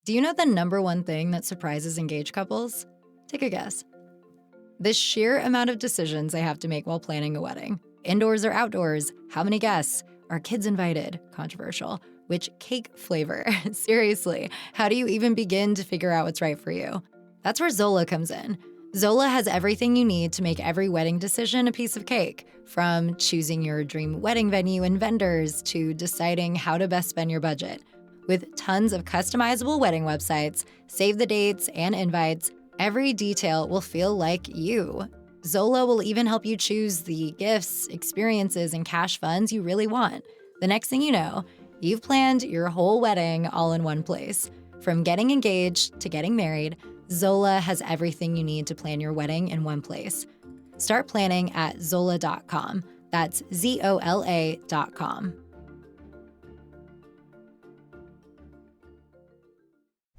Do you know the number one thing that surprises engaged couples? Take a guess. The sheer amount of decisions they have to make while planning a wedding. Indoors or outdoors? How many guests? Are kids invited? Controversial. Which cake flavor? Seriously, how do you even begin to figure out what's right for you? That's where Zola comes in. Zola has everything you need to make every wedding decision a piece of cake, from choosing your dream wedding venue and vendors to deciding how to best spend your budget. With tons of customizable wedding websites, save the dates and invites, every detail will feel like you. Zola will even help you choose the gifts, experiences, and cash funds you really want. The next thing you know, you've planned your whole wedding all in one place. From getting engaged to getting married, Zola has everything you need to plan your wedding in one place. Start planning at Zola.com. That's Zola.com.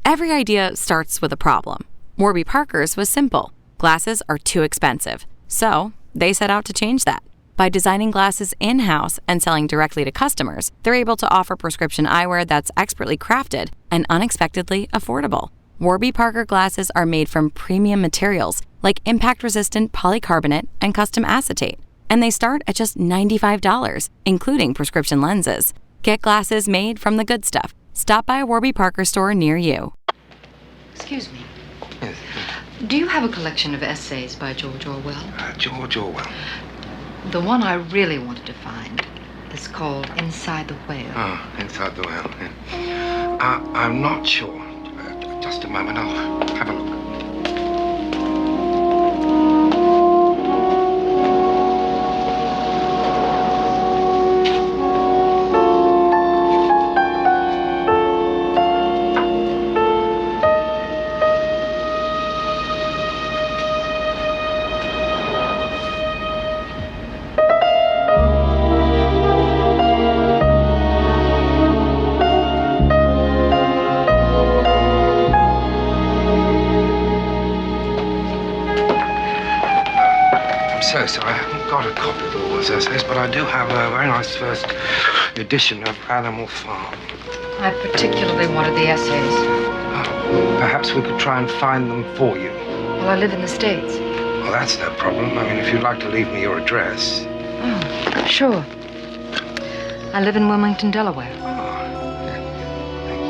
Every idea starts with a problem. Warby Parker's was simple. Glasses are too expensive. So they set out to change that. By designing glasses in-house and selling directly to customers, they're able to offer prescription eyewear that's expertly crafted and unexpectedly affordable. Warby Parker glasses are made from premium materials like impact-resistant polycarbonate and custom acetate. And they start at just $95, including prescription lenses. Get glasses made from the good stuff. Stop by a Warby Parker store near you. Excuse me. Yes. Do you have a collection of essays by George Orwell? George Orwell. The one I really wanted to find is called Inside the Whale. Oh, Inside the Whale. Yeah. I'm not sure. Just a moment, I'll have a look. So I haven't got a copy of all those essays, but I do have a very nice first edition of Animal Farm. I particularly wanted the essays. Perhaps we could try and find them for you. Well, I live in the States. Well, that's no problem. I mean, if you'd like to leave me your address. Oh, sure. I live in Wilmington, Delaware. Oh, yeah. Thank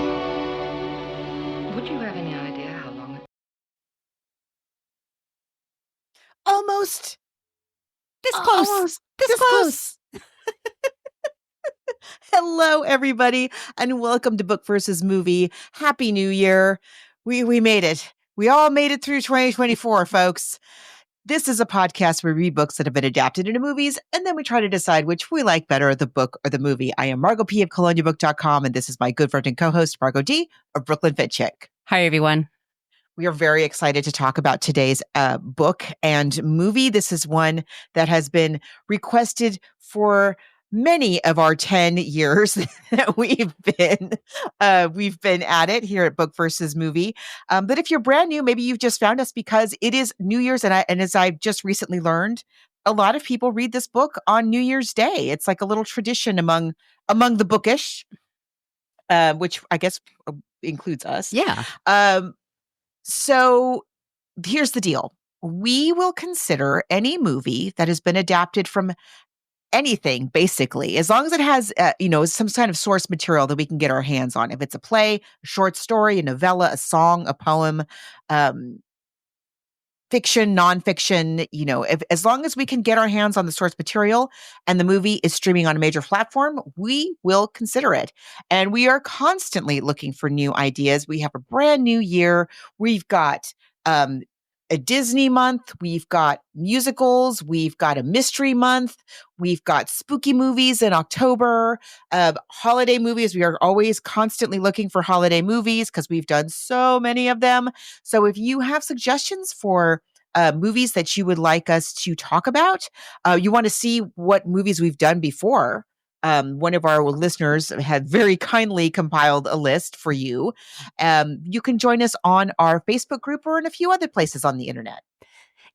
you. Would you have any idea how long it... Almost. This close. Almost. This close. Hello, everybody, and welcome to Book versus Movie. Happy New Year. We made it. We all made it through 2024, folks. This is a podcast where we read books that have been adapted into movies, and then we try to decide which we like better, the book or the movie. I am Margot P. of ColoniaBook.com, and this is my good friend and co-host, Margot D. of Brooklyn Fit Chick. Hi, everyone. We are very excited to talk about today's book and movie. This is one that has been requested for many of our 10 years that we've been at it here at Book versus Movie. But if you're brand new, maybe you've just found us because it is New Year's, and as I've just recently learned, a lot of people read this book on New Year's Day. It's like a little tradition among the bookish, which I guess includes us. Yeah. So here's the deal. We will consider any movie that has been adapted from anything, basically, as long as it has, some kind of source material that we can get our hands on. If it's a play, a short story, a novella, a song, a poem, fiction, nonfiction, as long as we can get our hands on the source material and the movie is streaming on a major platform, we will consider it. And we are constantly looking for new ideas. We have a brand new year. We've got a Disney month. We've got musicals. We've got a mystery month. We've got spooky movies in October, holiday movies. We are always constantly looking for holiday movies because we've done so many of them. So if you have suggestions for movies that you would like us to talk about, you want to see what movies we've done before, one of our listeners had very kindly compiled a list for you. You can join us on our Facebook group or in a few other places on the internet.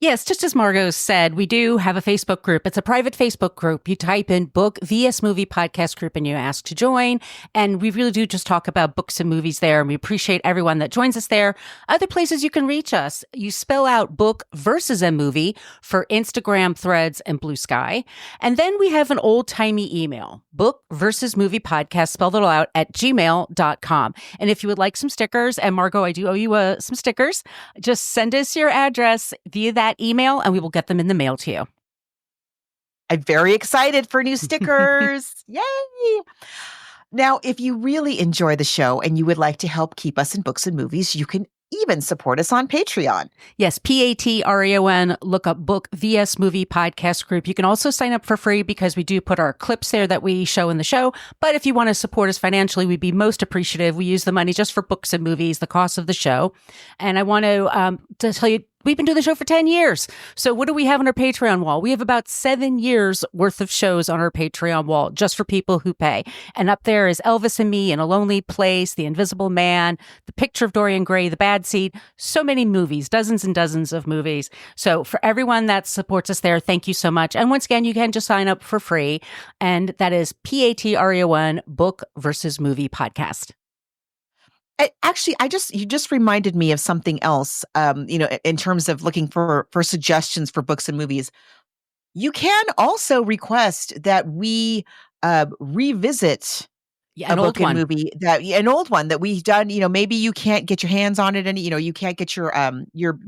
Yes, just as Margos said, we do have a Facebook group. It's a private Facebook group. You type in Book VS Movie Podcast Group and you ask to join. And we really do just talk about books and movies there. And we appreciate everyone that joins us there. Other places you can reach us, you spell out book versus a movie for Instagram, Threads, and Blue Sky. And then we have an old timey email, book versus movie podcast, spelled it all out at gmail.com. And if you would like some stickers, and Margot, I do owe you some stickers, just send us your address via that email and we will get them in the mail to you. I'm very excited for new stickers. Yay! Now, if you really enjoy the show and you would like to help keep us in books and movies, you can even support us on Patreon. Yes, Patreon. Look up Book VS Movie Podcast Group. You can also sign up for free because we do put our clips there that we show in the show. But if you want to support us financially, we'd be most appreciative. We use the money just for books and movies, the cost of the show. And I want to tell you, we've been doing the show for 10 years. So what do we have on our Patreon wall? We have about 7 years worth of shows on our Patreon wall just for people who pay. And up there is Elvis and Me, In a Lonely Place, The Invisible Man, The Picture of Dorian Gray, The Bad Seed. So many movies, dozens and dozens of movies. So for everyone that supports us there, thank you so much. And once again, you can just sign up for free. And that is Patreon Book versus Movie Podcast. Actually, you just reminded me of something else. In terms of looking for suggestions for books and movies, you can also request that we revisit an old one. movie an old one that we've done. Maybe you can't get your hands on it, and you can't get your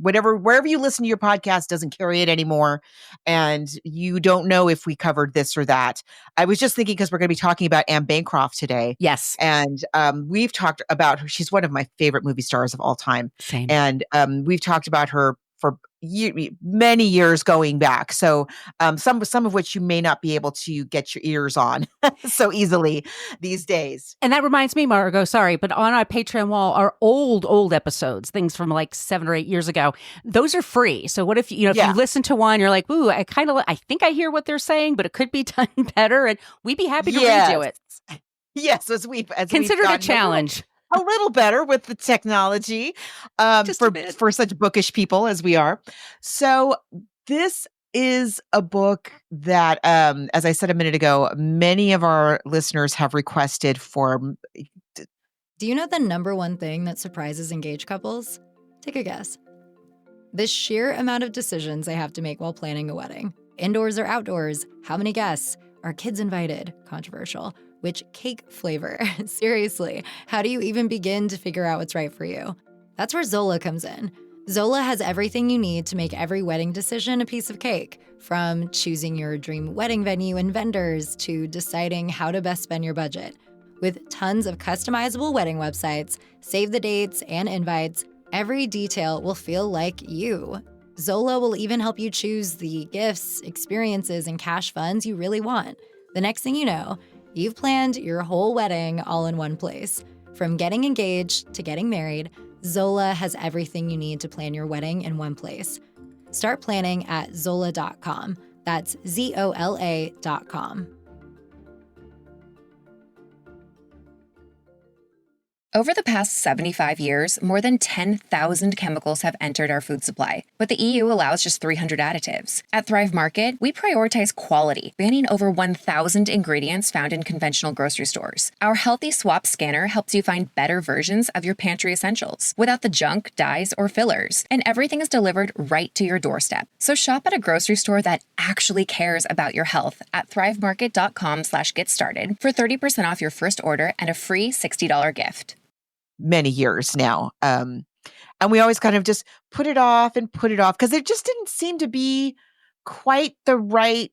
whatever, wherever you listen to your podcast doesn't carry it anymore, and you don't know if we covered this or that. I was just thinking, because we're going to be talking about Anne Bancroft today. Yes, and we've talked about her. She's one of my favorite movie stars of all time. Same. And we've talked about her for many years going back. So some of which you may not be able to get your ears on so easily these days. And that reminds me, Margot, sorry, but on our Patreon wall are old episodes, things from like 7 or 8 years ago. Those are free. So what if, if you listen to one, you're like, ooh, I think I hear what they're saying, but it could be done better. And we'd be happy to redo it. Yes, as consider it a challenge. A little better with the technology for such bookish people as we are. So this is a book that, as I said a minute ago, many of our listeners have requested for. Do you know the number one thing that surprises engaged couples? Take a guess. The sheer amount of decisions they have to make while planning a wedding. Indoors or outdoors? How many guests? Are kids invited? Controversial. Which cake flavor? Seriously, how do you even begin to figure out what's right for you? That's where Zola comes in. Zola has everything you need to make every wedding decision a piece of cake, from choosing your dream wedding venue and vendors to deciding how to best spend your budget. With tons of customizable wedding websites, save the dates, and invites, every detail will feel like you. Zola will even help you choose the gifts, experiences, and cash funds you really want. The next thing you know, you've planned your whole wedding all in one place. From getting engaged to getting married, Zola has everything you need to plan your wedding in one place. Start planning at Zola.com. That's Zola.com. Over the past 75 years, more than 10,000 chemicals have entered our food supply, but the EU allows just 300 additives. At Thrive Market, we prioritize quality, banning over 1,000 ingredients found in conventional grocery stores. Our Healthy Swap scanner helps you find better versions of your pantry essentials without the junk, dyes, or fillers, and everything is delivered right to your doorstep. So shop at a grocery store that actually cares about your health at thrivemarket.com/get-started for 30% off your first order and a free $60 gift. Many years now. And we always kind of just put it off because it just didn't seem to be quite the right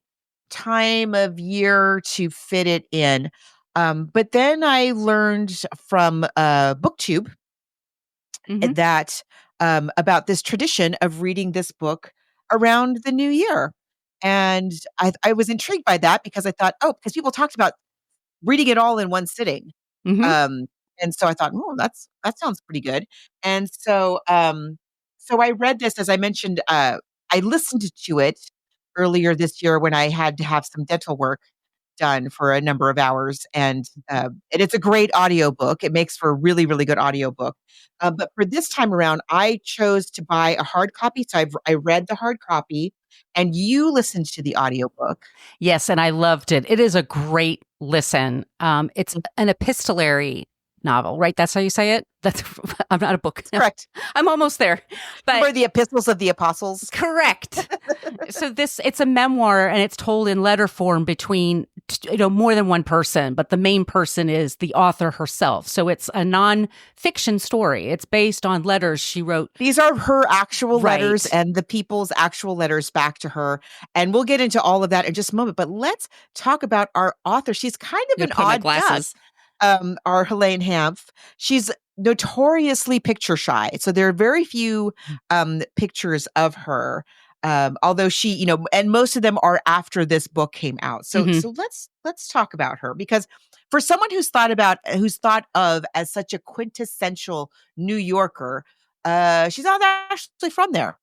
time of year to fit it in. But then I learned from BookTube that about this tradition of reading this book around the new year. And I was intrigued by that because I thought, because people talked about reading it all in one sitting. And so I thought, that sounds pretty good. And so I read this, as I mentioned, I listened to it earlier this year when I had to have some dental work done for a number of hours, and it's a great audiobook. It makes for a really, really good audiobook. But for this time around, I chose to buy a hard copy. So I read the hard copy, and you listened to the audiobook. Yes, and I loved it. It is a great listen. It's an epistolary novel, right? That's how you say it? That's I'm not a book. Correct. I'm almost there. But Remember the epistles of the apostles? correct. So it's a memoir, and it's told in letter form between more than one person, but the main person is the author herself. So it's a non-fiction story. It's based on letters she wrote. These are her actual Right. letters and the people's actual letters back to her. And we'll get into all of that in just a moment. But let's talk about our author. She's kind of I'm an gonna put on my odd glasses. duck. Our Helene Hanff. She's notoriously picture shy. So there are very few pictures of her. Although she, and most of them are after this book came out. So Mhm. so let's talk about her, because for someone who's thought of as such a quintessential New Yorker, she's not actually from there.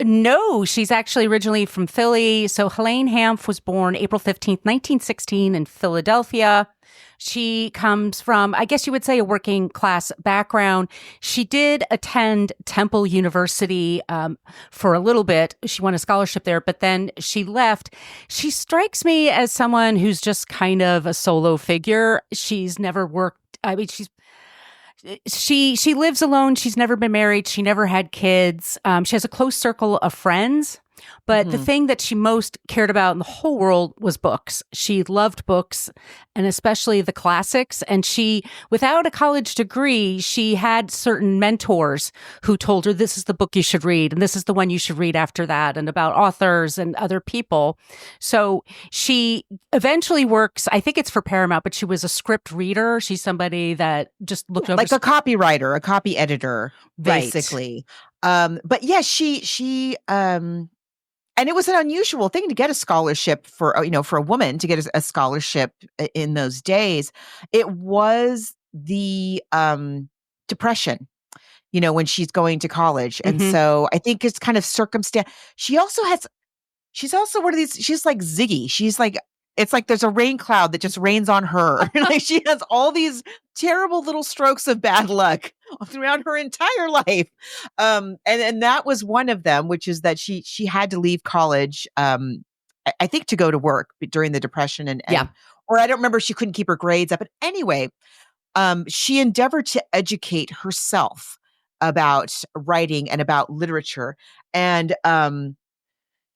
No, she's actually originally from Philly. So Helene Hanff was born April 15th, 1916 in Philadelphia. She comes from, I guess you would say, a working class background. She did attend Temple University for a little bit. She won a scholarship there, but then she left. She strikes me as someone who's just kind of a solo figure. She's never worked. I mean, she lives alone. She's never been married. She never had kids. She has a close circle of friends. But the thing that she most cared about in the whole world was books. She loved books, and especially the classics. And she, without a college degree, she had certain mentors who told her, this is the book you should read, and this is the one you should read after that, and about authors and other people. So she eventually works, I think it's for Paramount, but she was a script reader. She's somebody that just looked over. Like a copywriter, a copy editor, Right. basically. But yeah, she and it was an unusual thing to get a scholarship for a woman to get a scholarship in those days. It was the Depression, when she's going to college. And Mhm. so I think it's kind of circumstance. She's also one of these, she's like Ziggy. She's like, it's like there's a rain cloud that just rains on her. Like she has all these terrible little strokes of bad luck throughout her entire life. And that was one of them, which is that she had to leave college, I think to go to work during the Depression Yeah. or I don't remember, she couldn't keep her grades up. But anyway, she endeavored to educate herself about writing and about literature. And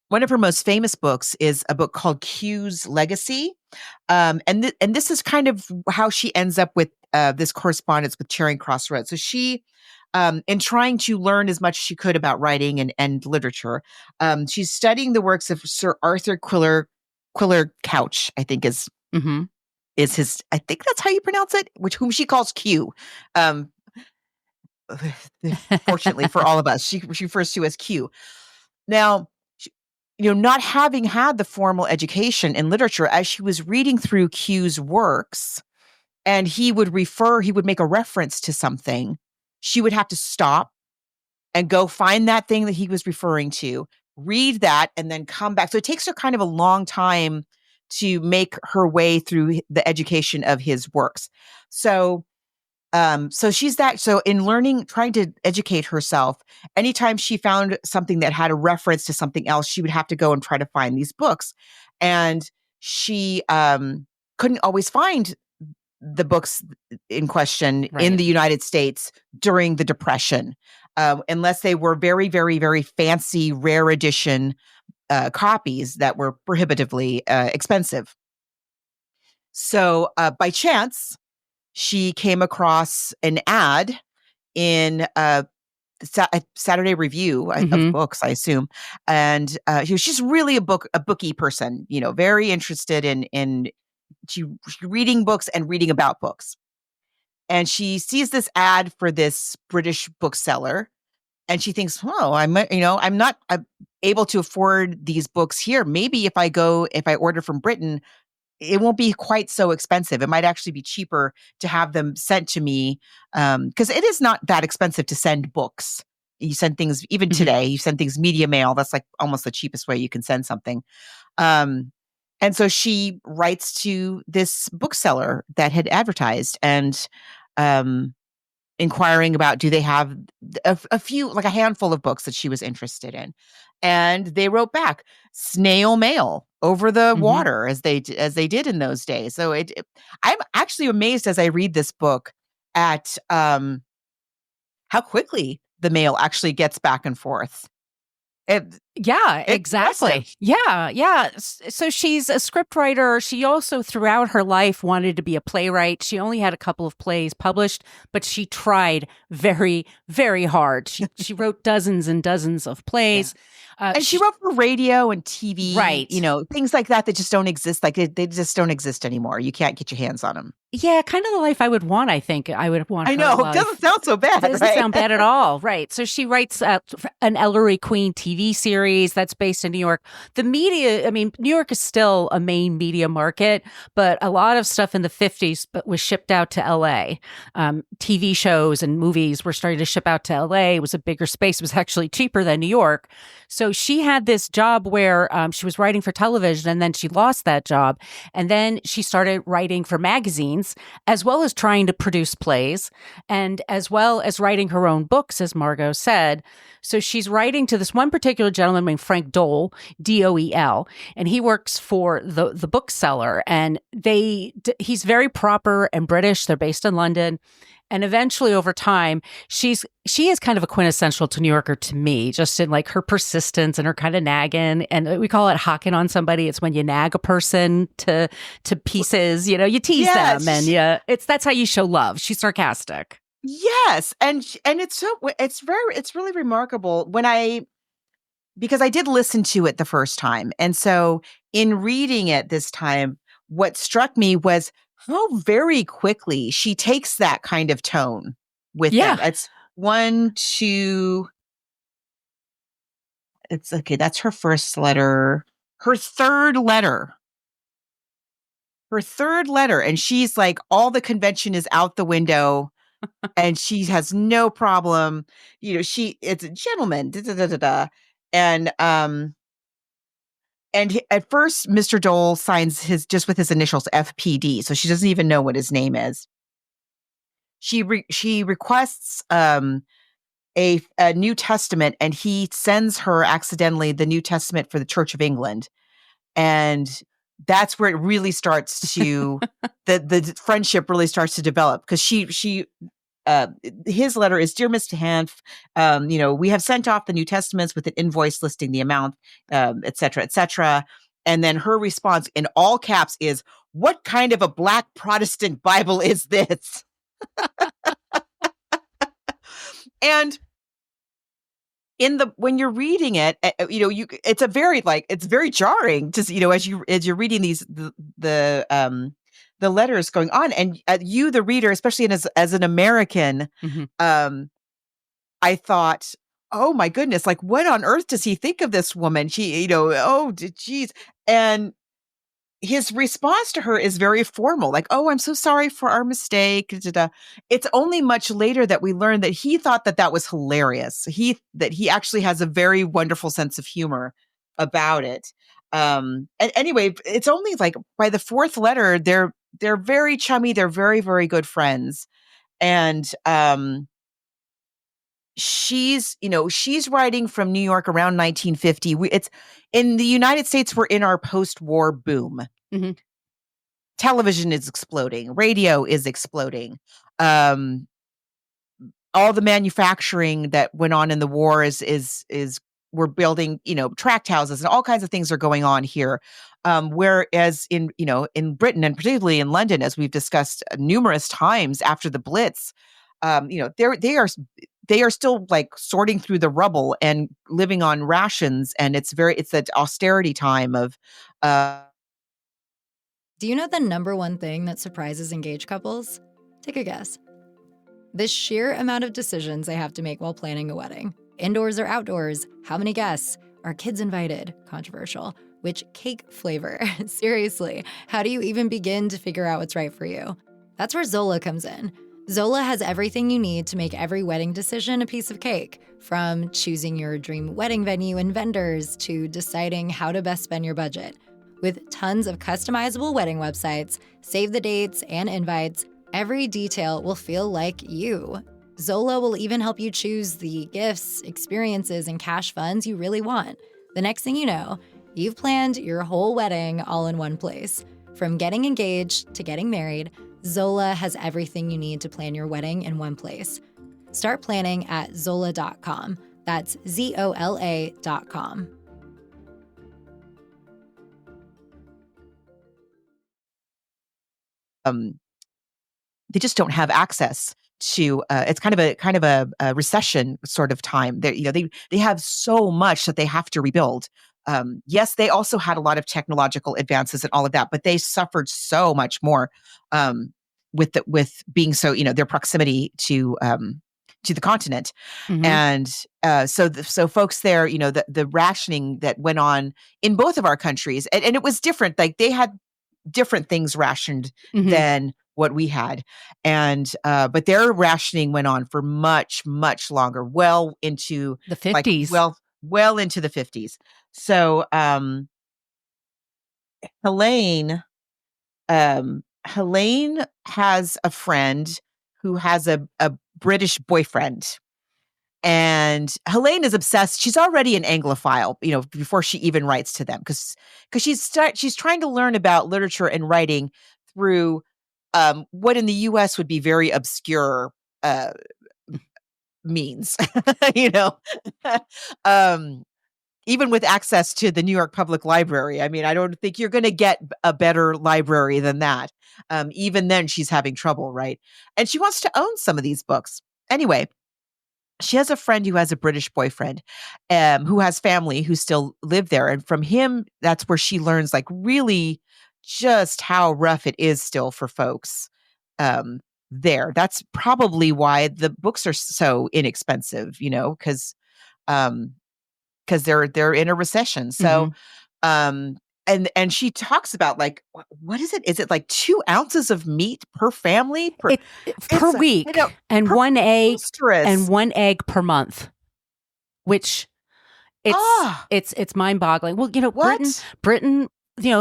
one of her most famous books is a book called Q's Legacy. And this is kind of how she ends up with this correspondence with Charing Crossroads. So she, in trying to learn as much as she could about writing and literature, she's studying the works of Sir Arthur Quiller Couch, I think Mhm. is his, I think that's how you pronounce it, whom she calls Q. Fortunately for all of us, she refers to as Q. Now, not having had the formal education in literature, as she was reading through Q's works, and he would make a reference to something, she would have to stop and go find that thing that he was referring to, read that, and then come back. So it takes her kind of a long time to make her way through the education of his works. So so in learning, trying to educate herself, anytime she found something that had a reference to something else, she would have to go and try to find these books. And she couldn't always find the books in question in Right. the United States during the Depression, unless they were very, very, very fancy, rare edition copies that were prohibitively expensive. So by chance, she came across an ad in a Saturday Review of Mhm. books, I assume, and she's really a booky person, very interested in she reading books and reading about books. And she sees this ad for this British bookseller, and she thinks, "Oh, I'm not able to afford these books here. Maybe if I order from Britain, it won't be quite so expensive. It might actually be cheaper to have them sent to me, because it is not that expensive to send books. You send things, even Mhm. today, you send things media mail. That's like almost the cheapest way you can send something. Um, And so she writes to this bookseller that had advertised and inquiring about, do they have a few, like a handful of books that she was interested in. And they wrote back, snail mail over the water, as they did in those days. So I'm actually amazed as I read this book at how quickly the mail actually gets back and forth. Yeah, It's exactly. impressive. Yeah. So she's a scriptwriter. She also, throughout her life, wanted to be a playwright. She only had a couple of plays published, but she tried very, very hard. She wrote dozens and dozens of plays. And she wrote for radio and TV, Right. Things like that just don't exist. Like they just don't exist anymore. You can't get your hands on them. Yeah, kind of the life I would want, I think. I would want I her know. life. It doesn't sound so bad, Doesn't right? sound bad at all. Right. So she writes an Ellery Queen TV series that's based in New York. The media, New York is still a main media market, but a lot of stuff in the 50s was shipped out to LA. TV shows and movies were starting to ship out to LA. It was a bigger space. It was actually cheaper than New York. So she had this job where she was writing for television, and then she lost that job. And then she started writing for magazines, as well as trying to produce plays, and as well as writing her own books, as Margos said. So she's writing to this one particular gentleman named Frank Dole, Doel, and he works for the bookseller. And he's very proper and British. They're based in London. And eventually, over time, she is kind of a quintessential to New Yorker to me, just in like her persistence and her kind of nagging. And we call it hocking on somebody. It's when you nag a person to pieces. You tease them, and that's how you show love. She's sarcastic. Yes, and it's really remarkable because I did listen to it the first time, and so in reading it this time, what struck me was how very quickly she takes that kind of tone with them. It's one, two. It's okay. That's her first letter. Her third letter. And she's like, all the convention is out the window, and she has no problem. It's a gentleman. Da, da, da, da, da. And at first, Mr. Dole signs just with his initials FPD, so she doesn't even know what his name is. She requests a New Testament, and he sends her accidentally the New Testament for the Church of England, and that's where it really starts to the friendship really starts to develop, because his letter is, "Dear Mr. Hanff, we have sent off the New Testaments with an invoice listing the amount, et cetera, et cetera." And then her response in all caps is, "What kind of a black Protestant Bible is this?" And when you're reading it, it's very jarring to, as you're reading the letters going on, and you, the reader, especially as an American, I thought, oh my goodness, like, what on earth does he think of this woman? She, geez. And his response to her is very formal, like, "Oh, I'm so sorry for our mistake." Da-da-da. It's only much later that we learn that he thought that was hilarious. That he actually has a very wonderful sense of humor about it. And anyway, it's only like by the fourth letter, they're very chummy. They're very, very good friends. And she's writing from New York around 1950. It's in the United States, we're in our post-war boom. Television is exploding. Radio is exploding. All the manufacturing that went on in the war is we're building, tract houses, and all kinds of things are going on here. Whereas in Britain, and particularly in London, as we've discussed numerous times after the Blitz, they are still like sorting through the rubble and living on rations, and it's that austerity time of. Do you know the number one thing that surprises engaged couples? Take a guess. The sheer amount of decisions they have to make while planning a wedding. Indoors or outdoors? How many guests? Are kids invited? Controversial. Which cake flavor? Seriously, how do you even begin to figure out what's right for you? That's where Zola comes in. Zola has everything you need to make every wedding decision a piece of cake, from choosing your dream wedding venue and vendors to deciding how to best spend your budget. With tons of customizable wedding websites, save the dates and invites, every detail will feel like you. Zola will even help you choose the gifts, experiences, and cash funds you really want. The next thing you know, you've planned your whole wedding all in one place. From getting engaged to getting married, Zola has everything you need to plan your wedding in one place. Start planning at Zola.com. That's ZOLA.com. They just don't have access to it's kind of a recession sort of time. They have so much that they have to rebuild. Yes, they also had a lot of technological advances and all of that, but they suffered so much more with being so, their proximity to the continent. Mhm. And so folks there, the rationing that went on in both of our countries, and it was different. Like they had different things rationed Mhm. than what we had. And but their rationing went on for much, much longer, well into The like 50s. well into the 50s. So Helene Helene has a friend who has a British boyfriend. And Helene is obsessed. She's already an Anglophile, before she even writes to them, because she's trying to learn about literature and writing through what in the U.S. would be very obscure means, you know, um, even with access to the New York Public Library. I mean, I don't think you're going to get a better library than that. Even then, she's having trouble, right? And she wants to own some of these books. Anyway, she has a friend who has a British boyfriend, who has family who still live there. And from him, that's where she learns like really just how rough it is still for folks there. That's probably why the books are so inexpensive, because they're in a recession. So, and she talks about like, what is it? Is it like 2 ounces of meat per family Per week, and one egg per month, which it's mind-boggling. Well, Britain, they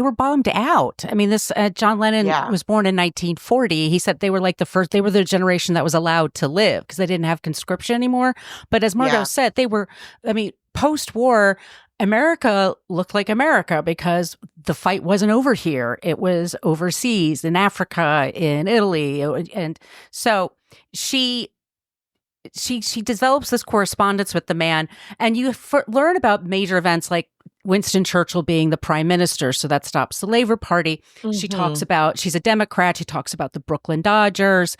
were bombed out. I mean, this John Lennon was born in 1940. He said they were like they were the generation that was allowed to live because they didn't have conscription anymore. But as Margos said, post-war, America looked like America because the fight wasn't over here. It was overseas in Africa, in Italy. And so she develops this correspondence with the man, and you learn about major events like Winston Churchill being the prime minister, so that stops the Labor Party. She talks about, she's a Democrat. She talks about the Brooklyn Dodgers.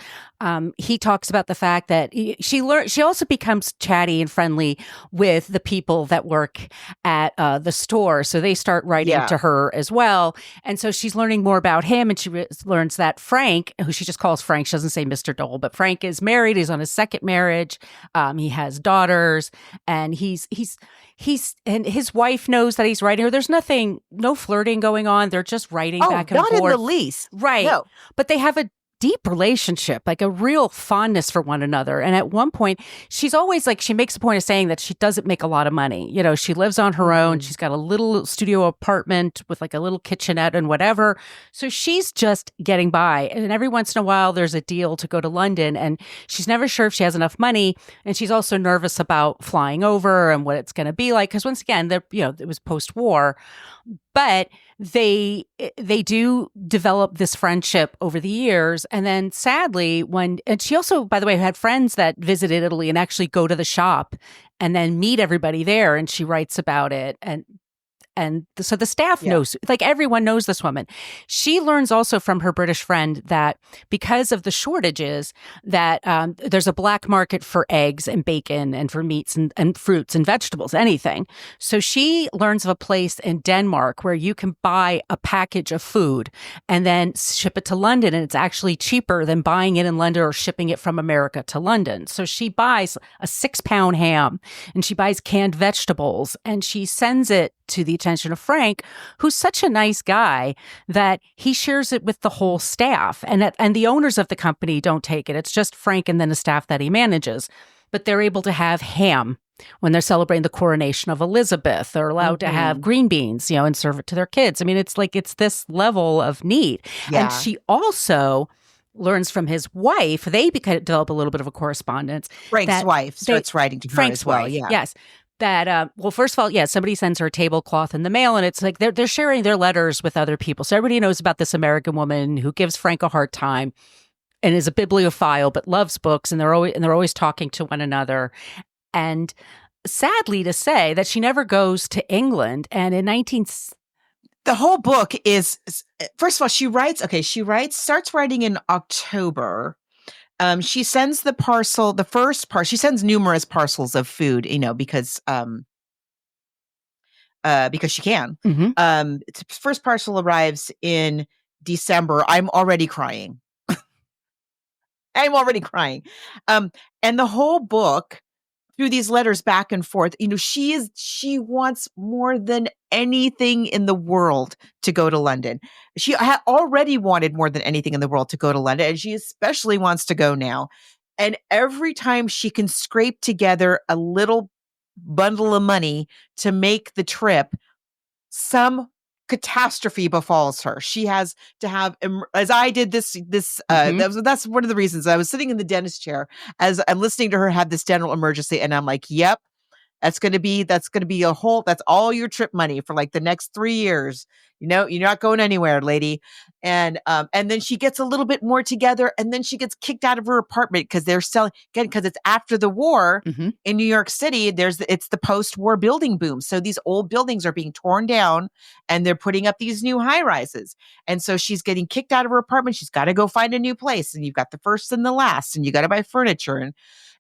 He talks about the fact that she also becomes chatty and friendly with the people that work at the store. So they start writing to her as well. And so she's learning more about him, and she learns that Frank, who she just calls Frank, she doesn't say Mr. Dole, but Frank is married. He's on his second marriage. He has daughters, and he's and his wife knows that he's writing her. There's no flirting going on. They're just writing back and forth. Not in the least. Right. No. But they have a deep relationship, like a real fondness for one another. And at one point, she's always like, she makes a point of saying that she doesn't make a lot of money. She lives on her own. She's got a little studio apartment with like a little kitchenette and whatever. So she's just getting by. And every once in a while, there's a deal to go to London, and she's never sure if she has enough money. And she's also nervous about flying over and what it's going to be like. Because once again, it was post-war. But they do develop this friendship over the years. And then sadly, and she also, by the way, had friends that visited Italy and actually go to the shop and then meet everybody there. And she writes about it. And so the staff knows, like everyone knows this woman. She learns also from her British friend that because of the shortages, that there's a black market for eggs and bacon and for meats and fruits and vegetables, anything. So she learns of a place in Denmark where you can buy a package of food and then ship it to London. And it's actually cheaper than buying it in London or shipping it from America to London. So she buys a 6-pound ham, and she buys canned vegetables, and she sends it to the attention of Frank, who's such a nice guy that he shares it with the whole staff. And the owners of the company don't take it. It's just Frank and then a staff that he manages. But they're able to have ham when they're celebrating the coronation of Elizabeth. They're allowed to have green beans, and serve it to their kids. I mean, it's this level of need. Yeah. And she also learns from his wife. They develop a little bit of a correspondence. Frank's wife starts writing to her Frank's as well. wife, Yeah. yes. That, well, first of all, somebody sends her a tablecloth in the mail, and it's like they're sharing their letters with other people. So everybody knows about this American woman who gives Frank a hard time and is a bibliophile, but loves books, and they're always talking to one another. And sadly to say that she never goes to England. And in the whole book is, first of all, she starts writing in October. She sends she sends numerous parcels of food, because she can. First parcel arrives in December. I'm already crying. And the whole book, through these letters back and forth, she wants more than anything in the world to go to London. She already wanted more than anything in the world to go to London, and she especially wants to go now. And every time she can scrape together a little bundle of money to make the trip, some catastrophe befalls her. She has to have, as I did that's one of the reasons I was sitting in the dentist chair as I'm listening to her have this dental emergency, and I'm like, yep, that's going to be that's all your trip money for like the next 3 years. You're not going anywhere, lady. And then she gets a little bit more together, and then she gets kicked out of her apartment because they're selling, again, because it's after the war in New York City. It's the post-war building boom. So these old buildings are being torn down and they're putting up these new high rises. And so she's getting kicked out of her apartment. She's got to go find a new place. And you've got the first and the last, and you got to buy furniture.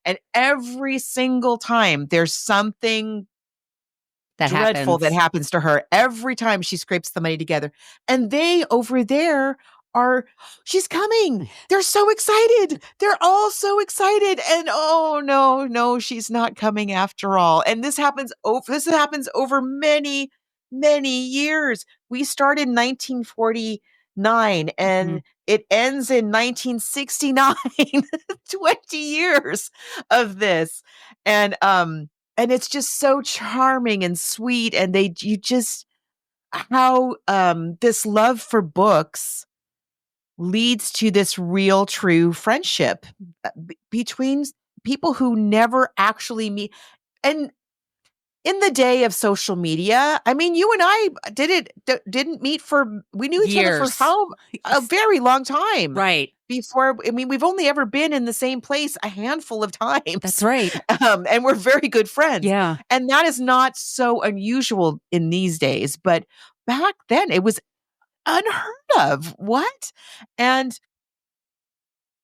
And every single time there's something dreadful that happens to her every time she scrapes the money together. And they over there she's coming. They're so excited. They're all so excited. And oh no, she's not coming after all. And this happens over many, many years. We started in 1949 and it ends in 1969. 20 years of this. And it's just so charming and sweet. And how this love for books leads to this real, true friendship between people who never actually meet. And in the day of social media, I mean, you and I didn't meet we knew each other for a very long time. Right. Before, I mean, we've only ever been in the same place a handful of times. That's right. And we're very good friends. Yeah. And that is not so unusual in these days. But back then it was unheard of. What? And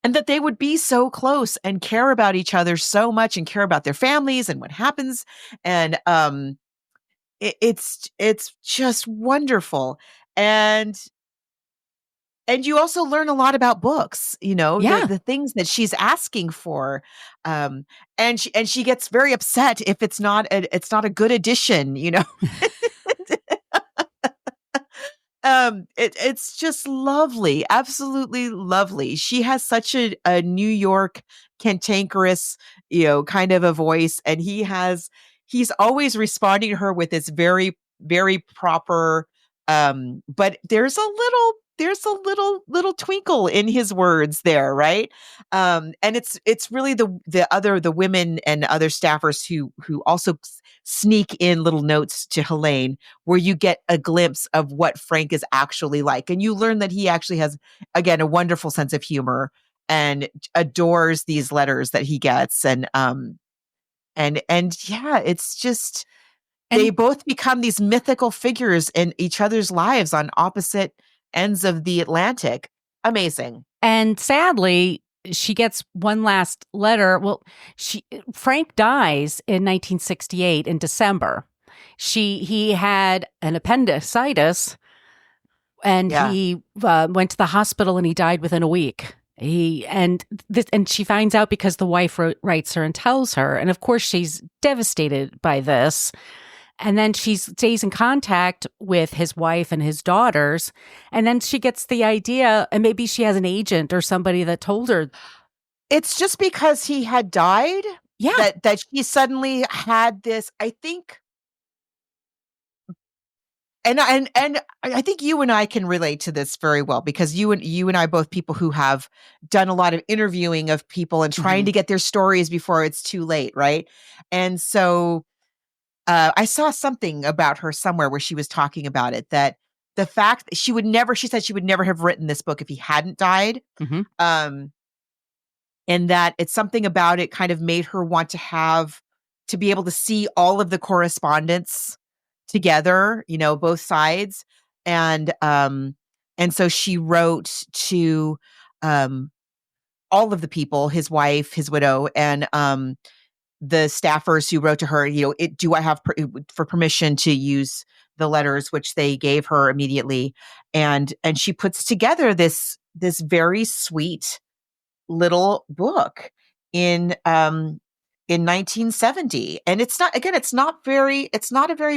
that they would be so close and care about each other so much and care about their families and what happens. And it's just wonderful. And you also learn a lot about books, the things that she's asking for. And she gets very upset if it's not a good edition, It's just lovely, absolutely lovely. She has such a New York cantankerous, kind of a voice, and he's always responding to her with this very, very proper. But there's a little twinkle in his words there, right? And it's really the women and other staffers who also sneak in little notes to Helene, where you get a glimpse of what Frank is actually like, and you learn that he actually has, again, a wonderful sense of humor and adores these letters that he gets, and yeah, it's just. They both become these mythical figures in each other's lives on opposite ends of the Atlantic. Amazing. And sadly, she gets one last letter. Well, Frank dies in 1968 in December. He had an appendicitis, and he went to the hospital, and he died within a week. And she finds out because the wife writes her and tells her, and of course she's devastated by this. And then she stays in contact with his wife and his daughters. And then she gets the idea, and maybe she has an agent or somebody that told her. It's just because he had died Yeah. that she suddenly had this, I think, and I think you and I can relate to this very well, because you and I both people who have done a lot of interviewing of people and trying to get their stories before it's too late, right? And so I saw something about her somewhere where she was talking about it, that the fact that she said she would never have written this book if he hadn't died. Mhm. And that it's something about it kind of made her want to be able to see all of the correspondence together, both sides. And so she wrote to um all of the people, his wife, his widow, and the staffers who wrote to her, do I have for permission to use the letters, which they gave her immediately. And she puts together this very sweet little book in 1970. And it's not a very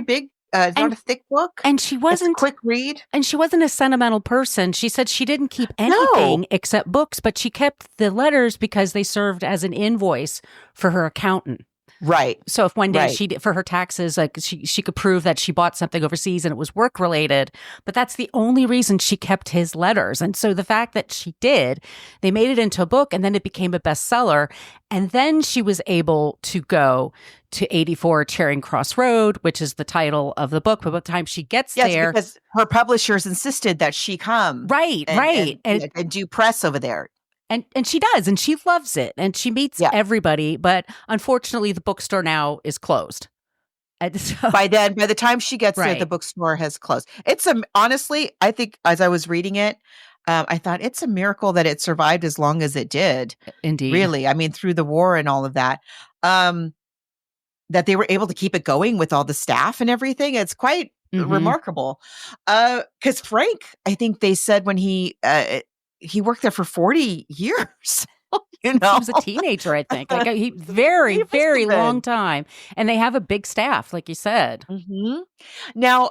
big, it's not a thick book. And she It's a wasn't quick read. And she wasn't a sentimental person. She said she didn't keep No. anything except books, but she kept the letters because they served as an invoice for her accountant. Right. So if one day Right. she did for her taxes, like she could prove that she bought something overseas and it was work related, but that's the only reason she kept his letters. And so the fact that she did, they made it into a book and then it became a bestseller. And then she was able to go to 84 Charing Cross Road, which is the title of the book. But by the time she gets there, because her publishers insisted that she come. Right. And do press over there. And she does, and she loves it, and she meets everybody. But unfortunately, the bookstore now is closed. And so, By the time she gets there, Right. the bookstore has closed. Honestly, I think as I was reading it, I thought it's a miracle that it survived as long as it did. Indeed. Really, I mean, through the war and all of that, that they were able to keep it going with all the staff and everything. It's quite remarkable. Because Frank, I think they said when he worked there for 40 years. He was a teenager, I think. Like he very, He must very have been. long time. And they have a big staff, like you said. Now,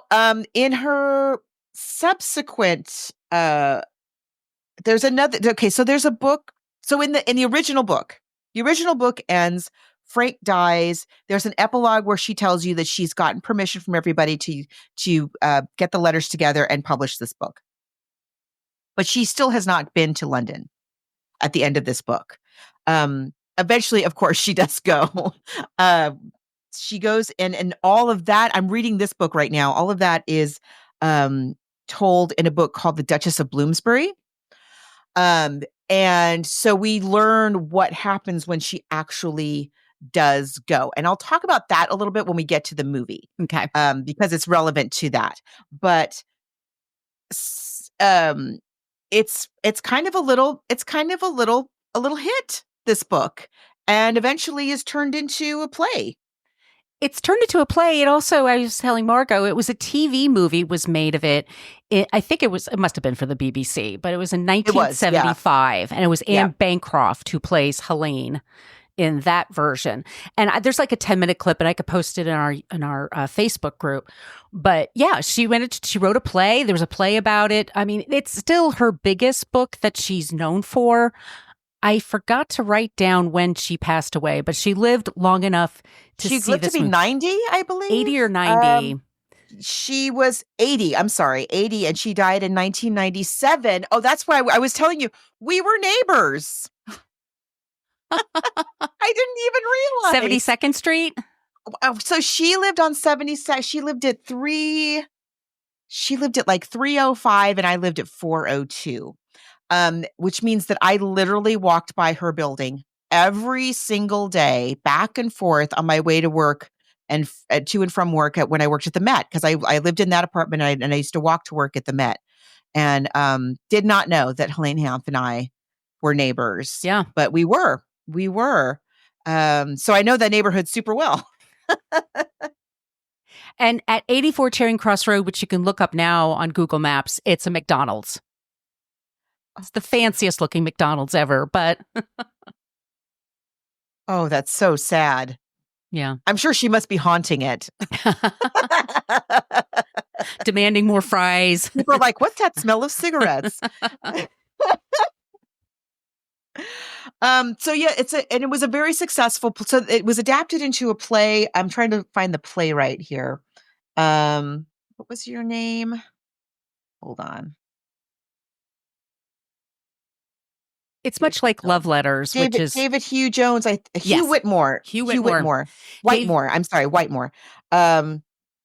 in her subsequent, there's another. Okay, so there's a book. So in the original book, ends. Frank dies. There's an epilogue where she tells you that she's gotten permission from everybody to get the letters together and publish this book. But she still has not been to London at the end of this book. Eventually, of course, she does go. She goes and all of that. I'm reading this book right now. All of that is told in a book called The Duchess of Bloomsbury. And so we learn what happens when she actually does go. And I'll talk about that a little bit when we get to the movie. Okay. Because it's relevant to that. But it's kind of a little hit, this book, and eventually is turned into a play. It's turned into a play. It also, I was telling Margot, it was a TV movie was made of it. I think it must have been for the BBC, but it was in 1975. And it was Anne Bancroft who plays Helene in that version. And there's like a 10-minute clip, and I could post it in our Facebook group. But yeah, she wrote a play. There was a play about it. I mean, it's still her biggest book that she's known for. I forgot to write down when she passed away, but she lived long enough to She see lived this to be movie. 90, I believe. 80 or 90. She was 80. I'm sorry, 80, and she died in 1997. Oh, that's why I was telling you we were neighbors. I didn't even realize. 72nd Street? So she lived on 72nd. She lived at like 305, and I lived at 402. Which means that I literally walked by her building every single day, back and forth on my way to work and to and from work when I worked at the Met, because I lived in that apartment and I used to walk to work at the Met, and did not know that Helene Hanff and I were neighbors. Yeah, but we were. So I know that neighborhood super well. And at 84 Charing Cross Road, which you can look up now on Google Maps, it's a McDonald's. It's the fanciest looking McDonald's ever, but oh, that's so sad. Yeah. I'm sure she must be haunting it. Demanding more fries. People are like, what's that smell of cigarettes? So yeah, and it was a very successful. So it was adapted into a play. I'm trying to find the playwright here. What was your name? Hold on. It's much like Love Letters, which is David Hugh Jones. Hugh Yes. Whitmore. Hugh Whitmore. Whitemore. I'm sorry, Whitemore. Um,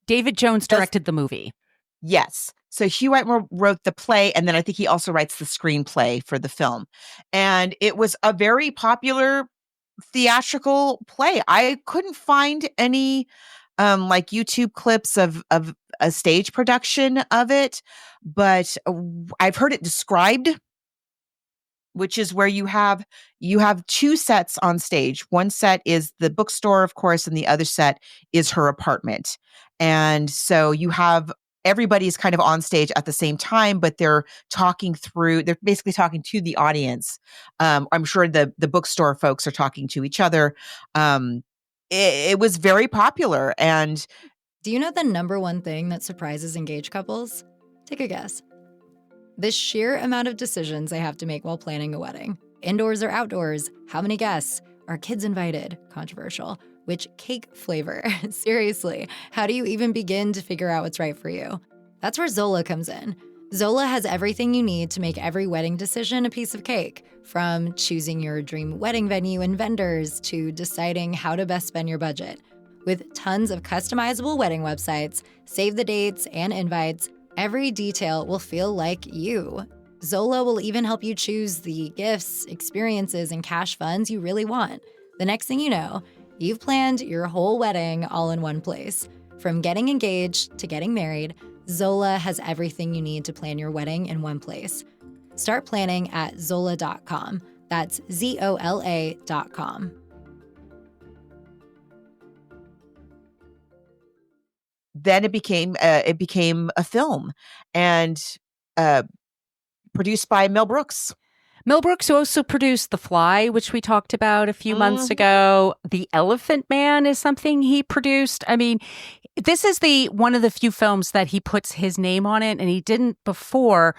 David Jones directed the movie. Yes. So Hugh Whitmore wrote the play, and then I think he also writes the screenplay for the film. And it was a very popular theatrical play. I couldn't find any like YouTube clips of a stage production of it, but I've heard it described, which is where you have two sets on stage. One set is the bookstore, of course, and the other set is her apartment. And so you have everybody's kind of on stage at the same time, but they're basically talking to the audience. I'm sure the bookstore folks are talking to each other. It was very popular. And Do you know the number one thing that surprises engaged couples? Take a guess. The sheer amount of decisions they have to make while planning a wedding. Indoors or outdoors? How many guests? Are kids invited? Controversial. Which cake flavor? Seriously, how do you even begin to figure out what's right for you? That's where Zola comes in. Zola has everything you need to make every wedding decision a piece of cake, from choosing your dream wedding venue and vendors to deciding how to best spend your budget. With tons of customizable wedding websites, save the dates and invites, every detail will feel like you. Zola will even help you choose the gifts, experiences, and cash funds you really want. The next thing you know, you've planned your whole wedding all in one place. From getting engaged to getting married, Zola has everything you need to plan your wedding in one place. Start planning at Zola.com. That's ZOLA.com. Then it became a film, and produced by Mel Brooks. Mel Brooks also produced The Fly, which we talked about a few months ago. The Elephant Man is something he produced. I mean, this is one of the few films that he puts his name on it, and he didn't before.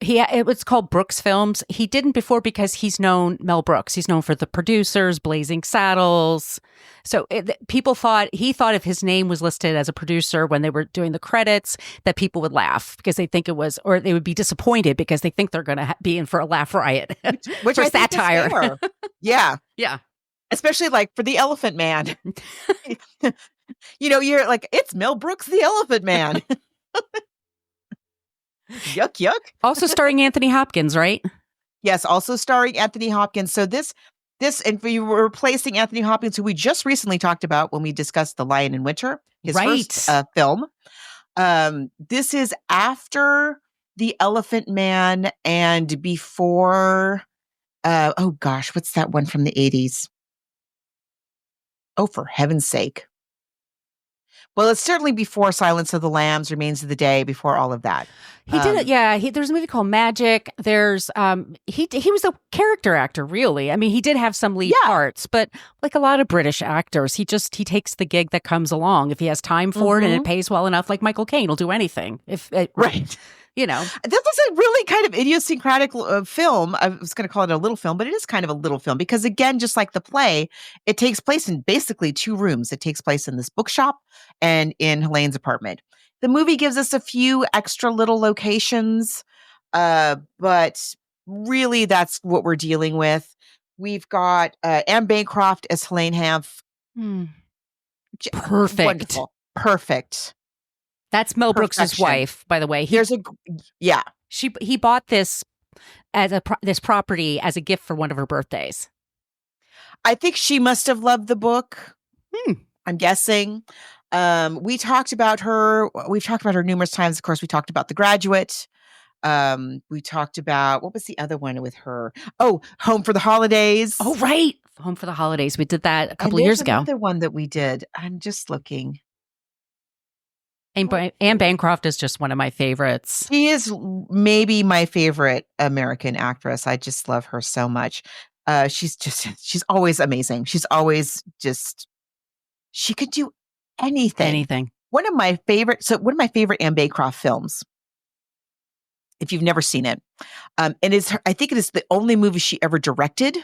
It was called Brooks Films. He didn't before because Mel Brooks. He's known for The Producers, Blazing Saddles. So he thought if his name was listed as a producer when they were doing the credits, that people would laugh because they think it was, or they would be disappointed because they think they're going to be in for a laugh riot, which for I think satire. is fair. Yeah. Yeah. Especially like for The Elephant Man. You're like, it's Mel Brooks, The Elephant Man. Yuck, yuck. Also starring Anthony Hopkins, right? Yes, also starring Anthony Hopkins. So this, and we were replacing Anthony Hopkins, who we just recently talked about when we discussed The Lion in Winter, his first film. This is after The Elephant Man and before, oh gosh, what's that one from the 80s? Oh, for heaven's sake. Well, it's certainly before Silence of the Lambs, Remains of the Day, before all of that. He did it. Yeah. There's a movie called Magic. There's, he was a character actor, really. I mean, he did have some lead parts, but like a lot of British actors, he takes the gig that comes along. If he has time for it and it pays well enough, like Michael Caine will do anything. Right. You know, this was a really kind of idiosyncratic film. I was going to call it a little film, but it is kind of a little film because, again, just like the play, it takes place in basically two rooms. It takes place in this bookshop and in Helene's apartment. The movie gives us a few extra little locations, but really that's what we're dealing with. We've got Anne Bancroft as Helene Hanff. Perfect. Wonderful. Perfect. That's Mel Brooks' wife, by the way. He bought this as this property as a gift for one of her birthdays. I think she must have loved the book. I'm guessing. We've talked about her numerous times. Of course, we talked about The Graduate. We talked about, what was the other one with her? Oh, Home for the Holidays. Oh, right. Home for the Holidays. We did that a couple of years ago. Another one that we did. I'm just looking. Anne Bancroft is just one of my favorites. She is maybe my favorite American actress. I just love her so much. She's always amazing. She's always she could do anything. Anything. One of my favorite Anne Bancroft films if you've never seen it. And I think it is the only movie she ever directed.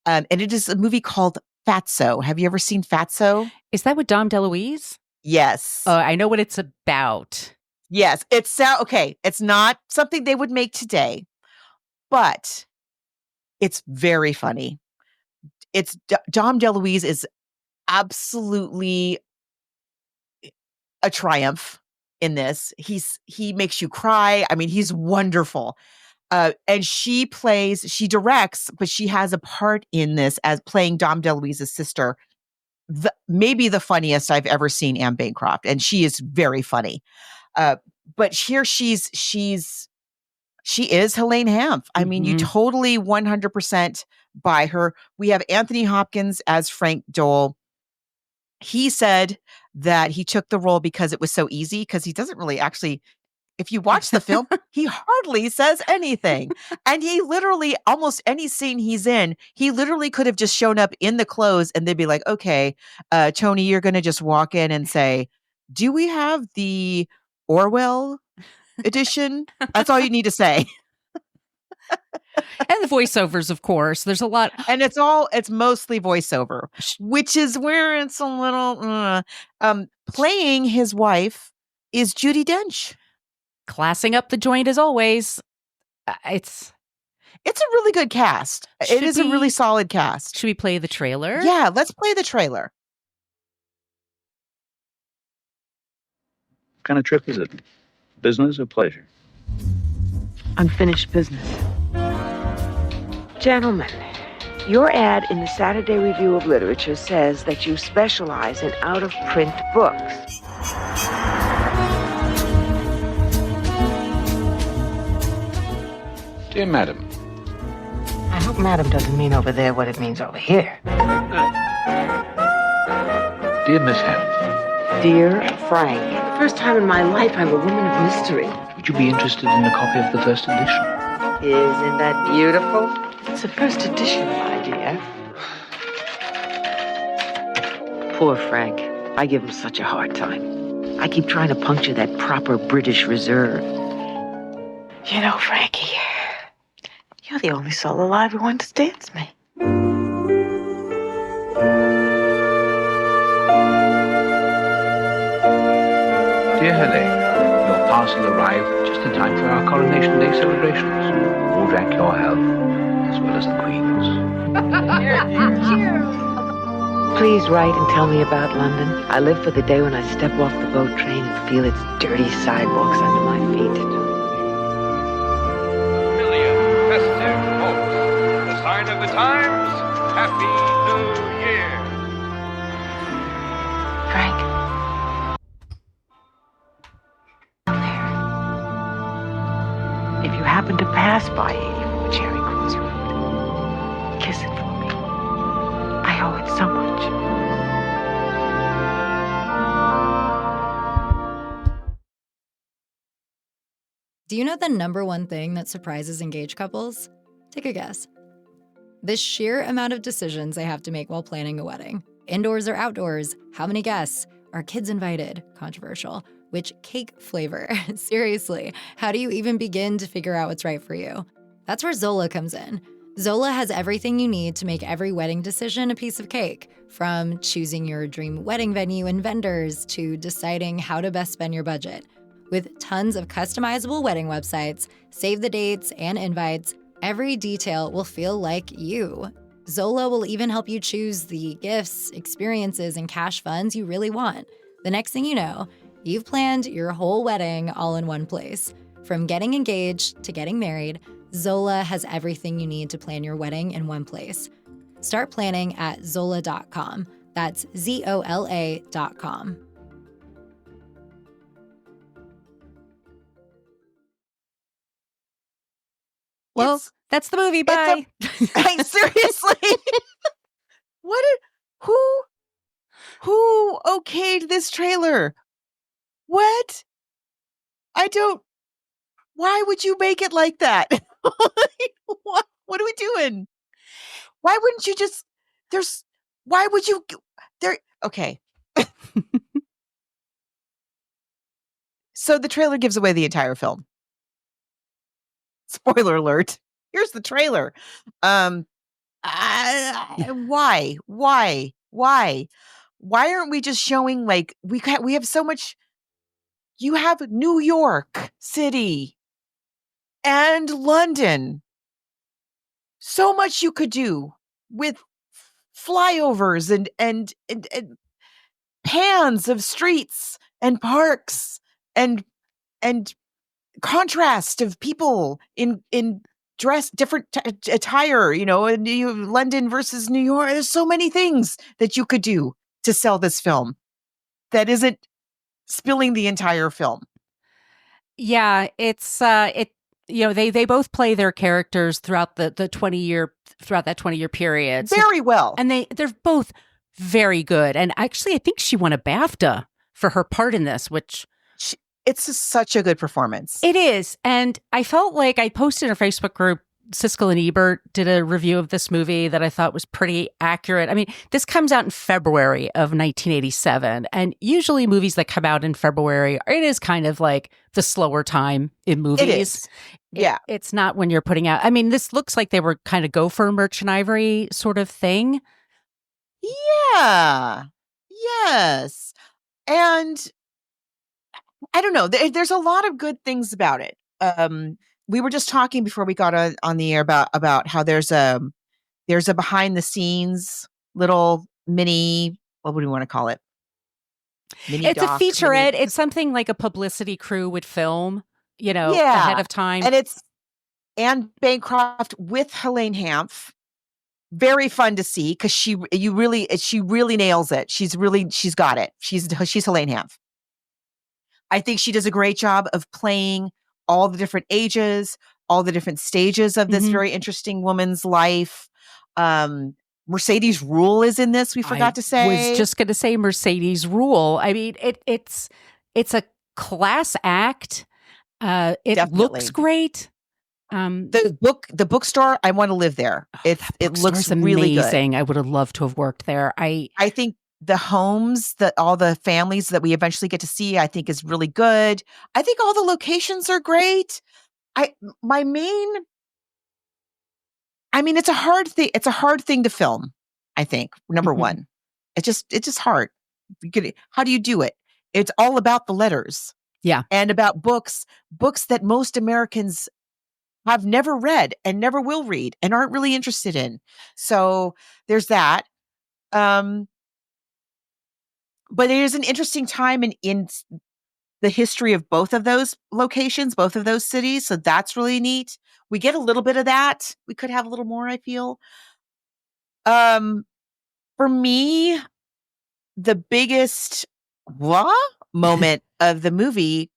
And it is a movie called Fatso. Have you ever seen Fatso? Is that with Dom DeLuise? Yes. I know what it's about. Yes. Okay. It's not something they would make today, but it's very funny. Dom DeLuise is absolutely a triumph in this. He makes you cry. I mean, he's wonderful. And she directs, but she has a part in this as playing Dom DeLuise's sister. Maybe the funniest I've ever seen Anne Bancroft, and she is very funny. But here she is Helene Hanff. I mean, you totally 100% buy her. We have Anthony Hopkins as Frank Dole. He said that he took the role because it was so easy, because he doesn't really actually, if you watch the film, he hardly says anything. And he literally, almost any scene he's in, he literally could have just shown up in the clothes and they'd be like, okay, Tony, you're going to just walk in and say, do we have the Orwell edition? That's all you need to say. And the voiceovers, of course. There's a lot. And it's mostly voiceover, which is where it's a little, playing his wife is Judi Dench. Classing up the joint as always. It's a really good cast. It is a really solid cast. Should we play the trailer? Yeah, let's play the trailer. What kind of trip is it? Business or pleasure? Unfinished business. Gentlemen, your ad in the Saturday Review of Literature says that you specialize in out-of-print books. Dear Madam. I hope Madam doesn't mean over there what it means over here. Dear Miss Hanff. Dear Frank, the first time in my life I'm a woman of mystery. Would you be interested in a copy of the first edition? Isn't that beautiful? It's a first edition, my dear. Poor Frank. I give him such a hard time. I keep trying to puncture that proper British reserve. You know, Frankie, you're the only soul alive who understands me. Dear Helene, your parcel arrived just in time for our Coronation Day celebrations. All drank your health, as well as the Queen's. Please write and tell me about London. I live for the day when I step off the boat train and feel its dirty sidewalks under my feet. Million festive hopes. The sign of the times. Happy New Year. Frank. If you happen to pass by 84 Charing Cross Road, kiss it for me. I owe it so much. Do you know the number one thing that surprises engaged couples? Take a guess. The sheer amount of decisions they have to make while planning a wedding. Indoors or outdoors? How many guests? Are kids invited? Controversial. Which cake flavor? Seriously, how do you even begin to figure out what's right for you? That's where Zola comes in. Zola has everything you need to make every wedding decision a piece of cake, from choosing your dream wedding venue and vendors to deciding how to best spend your budget. With tons of customizable wedding websites, save the dates and invites, every detail will feel like you. Zola will even help you choose the gifts, experiences, and cash funds you really want. The next thing you know, you've planned your whole wedding all in one place. From getting engaged to getting married, Zola has everything you need to plan your wedding in one place. Start planning at Zola.com. That's ZOLA.com. Well, that's the movie. Bye. Seriously. Who okayed this trailer? What? Why would you make it like that? What are we doing? Why wouldn't you just, okay. So the trailer gives away the entire film. Spoiler alert. Here's the trailer. Why aren't we just showing like we have so much? You have New York City and London. So much you could do with flyovers and pans of streets and parks and contrast of people in dress different attire, in London versus New York. There's so many things that you could do to sell this film that isn't spilling the entire film. Yeah, it's they both play their characters throughout the 20-year throughout that 20-year period very well, and they're both very good. And actually, I think she won a BAFTA for her part in this, which it's such a good performance. It is. And I felt like I posted in a Facebook group, Siskel and Ebert did a review of this movie that I thought was pretty accurate. I mean, this comes out in February of 1987. And usually movies that come out in February, it is kind of like the slower time in movies. It is. Yeah. It's not when you're putting out. I mean, this looks like they were kind of go for a Merchant Ivory sort of thing. Yeah. Yes. And I don't know. There's a lot of good things about it. We were just talking before we got on the air about how there's a behind the scenes little mini, what would we want to call it? It's a featurette. It's something like a publicity crew would film, ahead of time. And it's Anne Bancroft with Helene Hanff. Very fun to see because she really nails it. She's got it. She's Helene Hanff. I think she does a great job of playing all the different ages, all the different stages of this very interesting woman's life. Mercedes Rule is in this. We forgot to say. I was just going to say Mercedes Rule. I mean, it's a class act. It Definitely. Looks great. The bookstore. I want to live there. It looks really amazing. good. I would have loved to have worked there. I think the homes, all the families that we eventually get to see, I think is really good. I think all the locations are great. It's a hard thing. It's a hard thing to film. I think number one, it's just hard. How do you do it? It's all about the letters. Yeah. And about books that most Americans have never read and never will read and aren't really interested in. So there's that. But it is an interesting time in the history of both of those locations, both of those cities. So that's really neat. We get a little bit of that. We could have a little more, I feel. For me, the biggest moment of the movie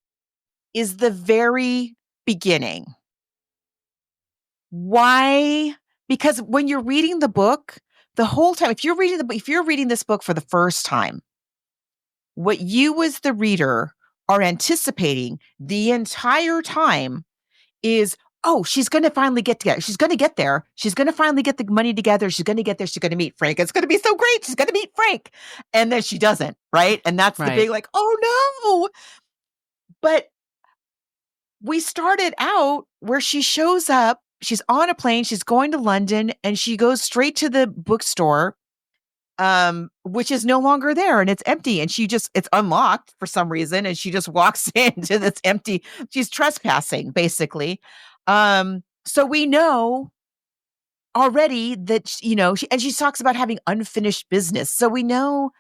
is the very beginning. Why? Because when you're reading the book, the whole time, if you're reading this book for the first time, what you as the reader are anticipating the entire time is, oh, she's going to finally get together. She's going to get there. She's going to finally get the money together. She's going to get there. She's going to meet Frank. It's going to be so great. She's going to meet Frank. And then she doesn't, right? And that's the big like, oh no. But we started out where she shows up. She's on a plane. She's going to London and she goes straight to the bookstore, which is no longer there and it's empty. And it's unlocked for some reason. And she just walks into this empty, she's trespassing basically. So we know already that, she talks about having unfinished business. So we know,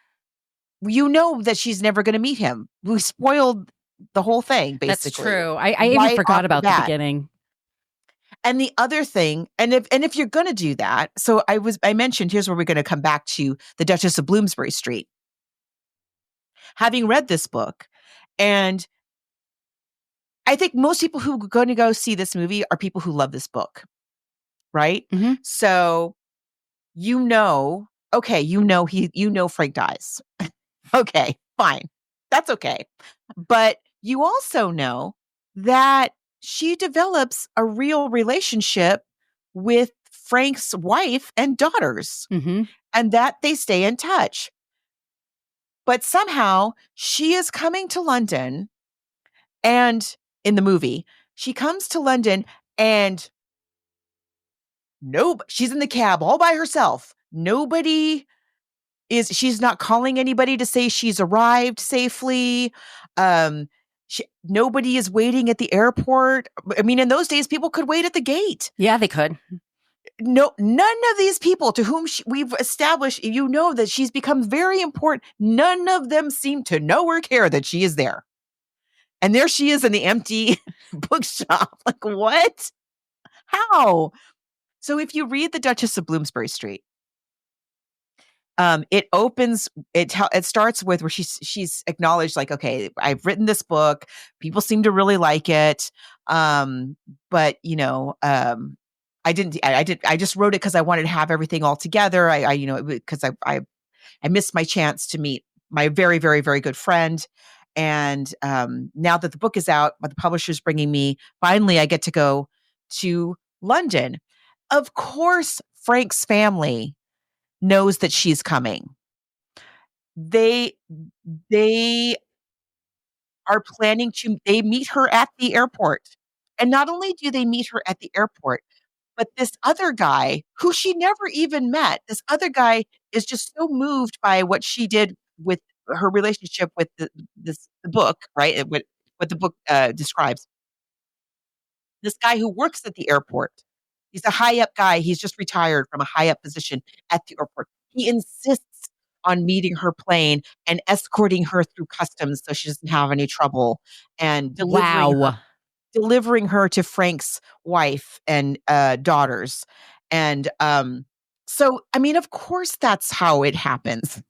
that she's never going to meet him. We spoiled the whole thing, basically. That's true. I even forgot about the beginning. And the other thing, and if you're going to do that, so I mentioned, here's where we're going to come back to the Duchess of Bloomsbury Street. Having read this book, and I think most people who are going to go see this movie are people who love this book, right? Mm-hmm. So, Frank dies. Okay, fine. That's okay. But you also know that she develops a real relationship with Frank's wife and daughters, and that they stay in touch. But somehow she is coming to London, and in the movie, she comes to London And she's in the cab all by herself. She's not calling anybody to say she's arrived safely. Nobody is waiting at the airport. I mean, in those days, people could wait at the gate. Yeah, they could. No, none of these people to whom we've established, that she's become very important. None of them seem to know or care that she is there. And there she is in the empty bookshop. Like, what? How? So if you read The Duchess of Bloomsbury Street, it starts with where she's acknowledged, like, okay, I've written this book. People seem to really like it. But I just wrote it because I wanted to have everything all together. Because I missed my chance to meet my very, very, very good friend. And now that the book is out, the publisher's bringing me, finally I get to go to London. Of course, Frank's family knows that she's coming. They are planning they meet her at the airport. And not only do they meet her at the airport, but this other guy who she never even met, this other guy is just so moved by what she did with her relationship with the book, right? What the book describes. This guy who works at the airport. He's a high up guy. He's just retired from a high up position at the airport. He insists on meeting her plane and escorting her through customs so she doesn't have any trouble, and delivering her to Frank's wife and daughters. And so, I mean, of course, that's how it happens.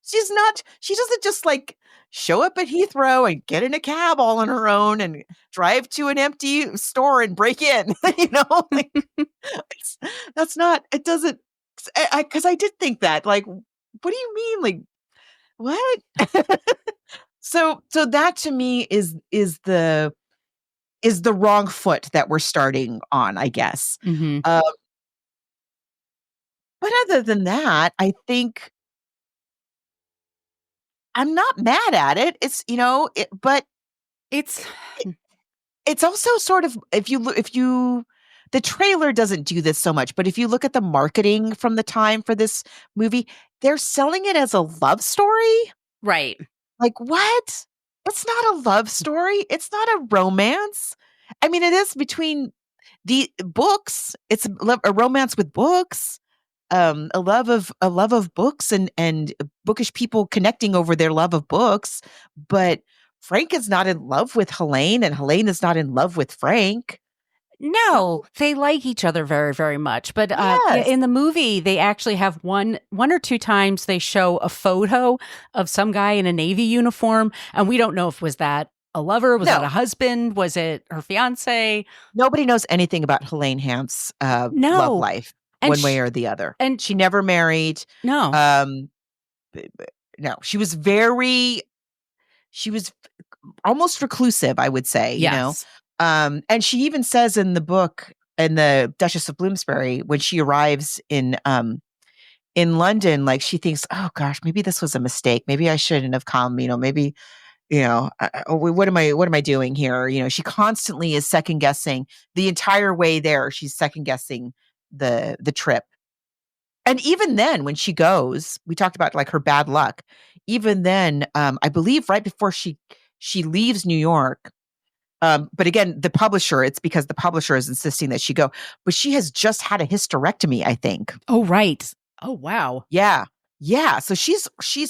She doesn't just like show up at Heathrow and get in a cab all on her own and drive to an empty store and break in, that's not, it doesn't, because I did think that, like, what do you mean? Like, what? So that to me is the wrong foot that we're starting on, I guess. Mm-hmm. But other than that, I think I'm not mad at it. It's, but it's also sort of, the trailer doesn't do this so much, but if you look at the marketing from the time for this movie, they're selling it as a love story. Right. Like, what? It's not a love story. It's not a romance. I mean, it is between the books. It's a romance with books. A love of books and bookish people connecting over their love of books. But Frank is not in love with Helene, and Helene is not in love with Frank. No, they like each other very, very much. But Yes. in the movie, they actually have one or two times they show a photo of some guy in a Navy uniform. And we don't know if was that a lover? Was that a husband? Was it her fiance? Nobody knows anything about Helene Hanff's love life, one way or the other. And she never married. No. No, she was almost reclusive, I would say, Yes. And she even says in the book, in the Duchess of Bloomsbury, when she arrives in London, like, she thinks, oh gosh, maybe this was a mistake. Maybe I shouldn't have come, maybe, what am I doing here? She constantly is second guessing the entire way there. She's second guessing the trip. And even then, when she goes, we talked about like her bad luck. Even then, I believe right before she leaves New York, but again, it's because the publisher is insisting that she go. But she has just had a hysterectomy, I think. Oh, right. Oh, wow. Yeah. Yeah. So she's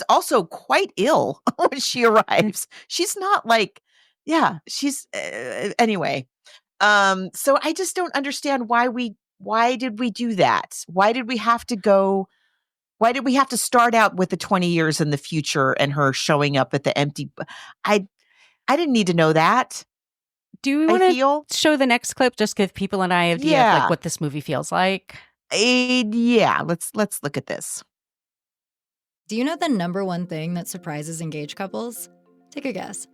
also quite ill when she arrives. She's not like, she's anyway. So I just don't understand why did we do that? Why did we have to start out with the 20 years in the future and her showing up at the empty? I didn't need to know that. Do we want to show the next clip? Just give people an idea of like what this movie feels like. Yeah, let's look at this. Do you know the number one thing that surprises engaged couples? Take a guess.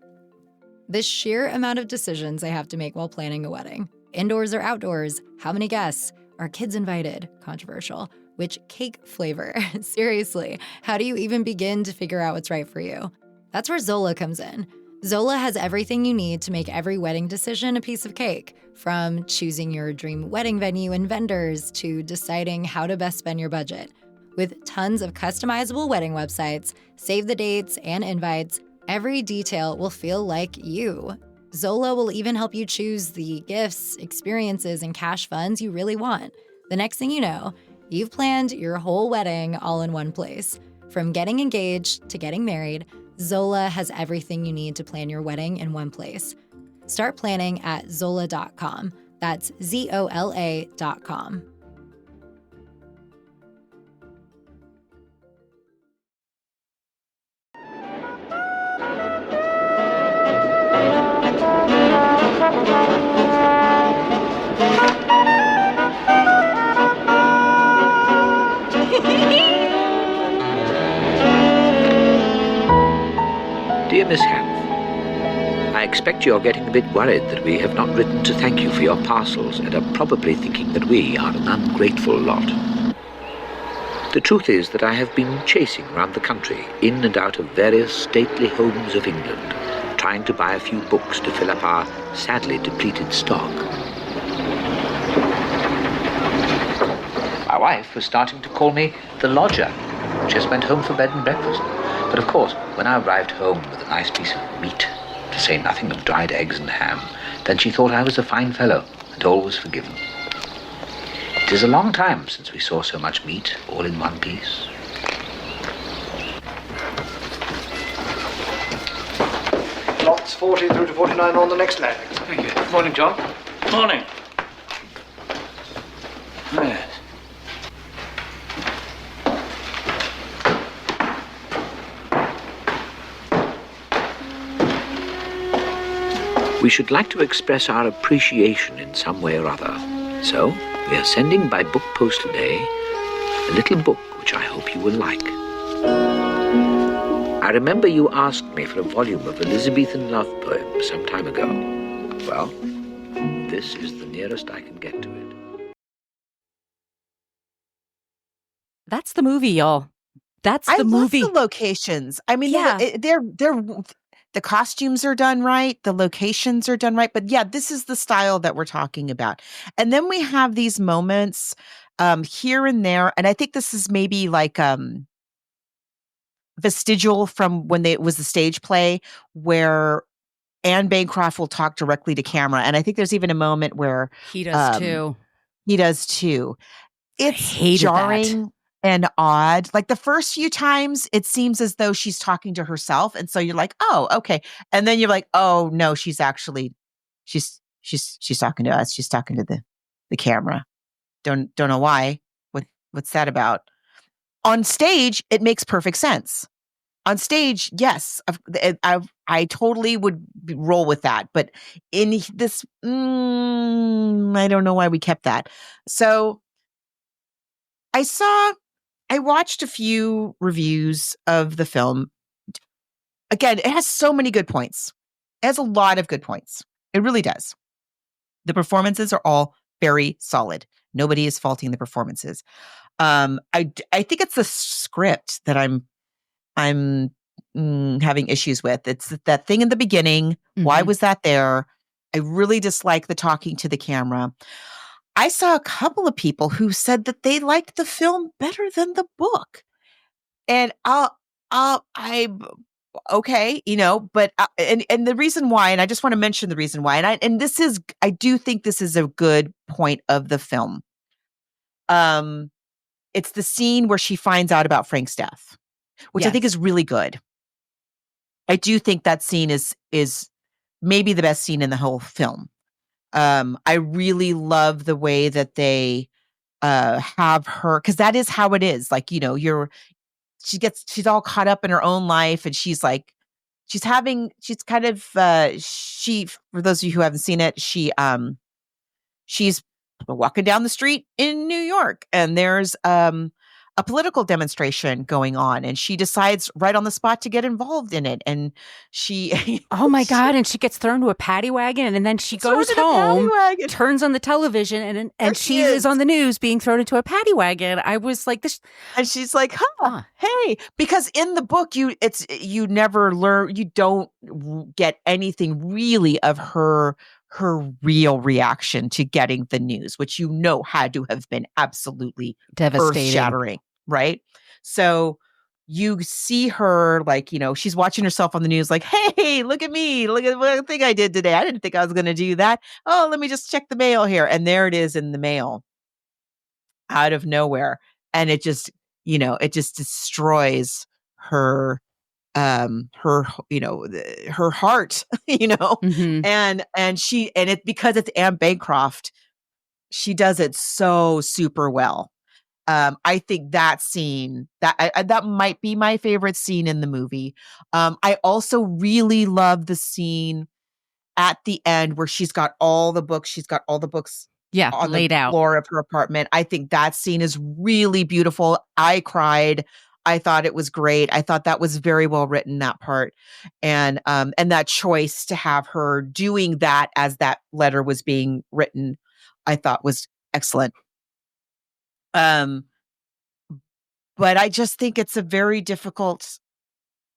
The sheer amount of decisions they have to make while planning a wedding. Indoors or outdoors? How many guests? Are kids invited? Controversial. Which cake flavor? Seriously, how do you even begin to figure out what's right for you? That's where Zola comes in. Zola has everything you need to make every wedding decision a piece of cake, from choosing your dream wedding venue and vendors to deciding how to best spend your budget. With tons of customizable wedding websites, save the dates, and invites, every detail will feel like you. Zola will even help you choose the gifts, experiences, and cash funds you really want. The next thing you know, you've planned your whole wedding all in one place. From getting engaged to getting married, Zola has everything you need to plan your wedding in one place. Start planning at Zola.com. That's ZOLA.com. Dear Miss Hanff, I expect you're getting a bit worried that we have not written to thank you for your parcels and are probably thinking that we are an ungrateful lot. The truth is that I have been chasing round the country, in and out of various stately homes of England, trying to buy a few books to fill up our sadly depleted stock. My wife was starting to call me the lodger, just went home for bed and breakfast. But of course, when I arrived home with a nice piece of meat, to say nothing of dried eggs and ham, then she thought I was a fine fellow, and all was forgiven. It is a long time since we saw so much meat, all in one piece. Lots 40 through to 49 on the next leg. Thank you. Good morning, John. Morning. Yes. We should like to express our appreciation in some way or other. So, we are sending by book post today a little book which I hope you will like. I remember you asked me for a volume of Elizabethan love poems some time ago. Well, this is the nearest I can get to it. That's the movie, y'all. That's the movie. I love the locations. I mean, Yeah. they're the costumes are done right. The locations are done right. But yeah, this is the style that we're talking about. And then we have these moments here and there. And I think this is maybe like vestigial from when it was the stage play where Anne Bancroft will talk directly to camera. And I think there's even a moment where He does too. He does too. It's hated jarring that. and odd. Like the first few times, it seems as though she's talking to herself. And so you're like, oh, okay. And then you're like, oh no, she's talking to us. She's talking to the camera. Don't know why. What's that about? On stage, it makes perfect sense. On stage, yes, I totally would roll with that. But in this, I don't know why we kept that. So I watched a few reviews of the film. Again, it has so many good points. It has a lot of good points. It really does. The performances are all very solid. Nobody is faulting the performances. I think it's the script that I'm having issues with. It's that thing in the beginning. Mm-hmm. Why was that there? I really dislike the talking to the camera. I saw a couple of people who said that they liked the film better than the book. And okay, but and the reason why, and I just want to mention the reason why, and I do think this is a good point of the film. It's the scene where she finds out about Frank's death, which I think is really good. I do think that scene is maybe the best scene in the whole film. I really love the way that they have her, because that is how it is. Like, she's all caught up in her own life, and she's for those of you who haven't seen it, she's walking down the street in New York, and there's a a political demonstration going on, and she decides right on the spot to get involved in it. And she, oh my God. And she gets thrown to a paddy wagon, and then she goes home, turns on the television, and she is on the news being thrown into a paddy wagon. I was like, this. And she's like, hey, because in the book, you never learn, you don't get anything really of her real reaction to getting the news, which had to have been absolutely devastating, earth-shattering, right? So you see her she's watching herself on the news like, hey, look at me, look at what thing I did today. I didn't think I was going to do that. Oh, let me just check the mail here. And there it is in the mail out of nowhere. And it just destroys her her heart, Mm-hmm. and it, because it's Anne Bancroft, she does it so super well. I think that scene, that might be my favorite scene in the movie. I also really love the scene at the end where she's got all the books on laid the out floor of her apartment. I think that scene is really beautiful. I cried. I thought it was great. I thought that was very well written, that part. And that choice to have her doing that as that letter was being written, I thought was excellent. But I just think it's a very difficult,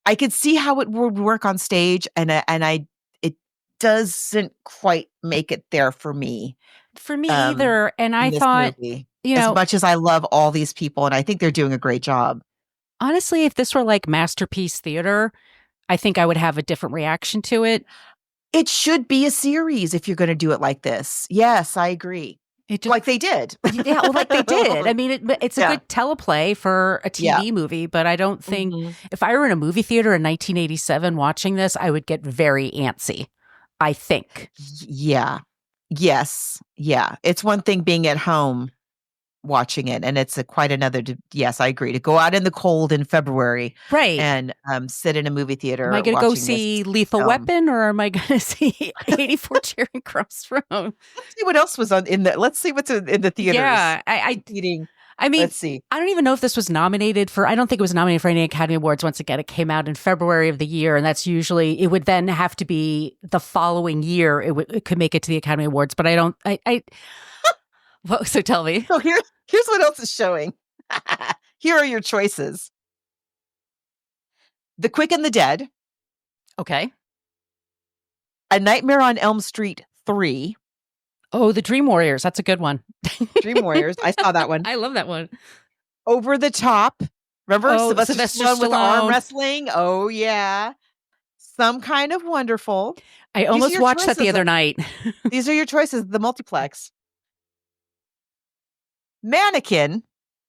I could see how it would work on stage, and it doesn't quite make it there for me. For me either. And I thought, movie, as much as I love all these people, and I think they're doing a great job. Honestly, if this were like Masterpiece Theater, I think I would have a different reaction to it. It should be a series if you're going to do it like this. Yes, I agree. Like they did. Yeah, well, like they did. I mean, it's a good teleplay for a TV movie, but I don't think if I were in a movie theater in 1987 watching this, I would get very antsy, I think. Yeah. Yes. Yeah. It's one thing being at home watching it, and it's quite another yes, I agree, to go out in the cold in February, right, and sit in a movie theater. Am I going to go see Lethal Weapon, or am I going to see 84 Charing Cross Road? Let's see what else was let's see what's in the theaters. Yeah, I mean, let's see. I don't even know if this was nominated for. I don't think it was nominated for any Academy Awards. Once again, it came out in February of the year, and that's usually, it would then have to be the following year it could make it to the Academy Awards. But I don't. Well, so tell me. So here's what else is showing. Here are your choices: The Quick and the Dead. Okay. A Nightmare on Elm Street 3. Oh, The Dream Warriors. That's a good one. Dream Warriors. I saw that one. I love that one. Over the Top. Remember Sylvester Stallone with arm wrestling? Oh, yeah. Some Kind of Wonderful. I almost watched that the other night. These are your choices. The multiplex. Mannequin.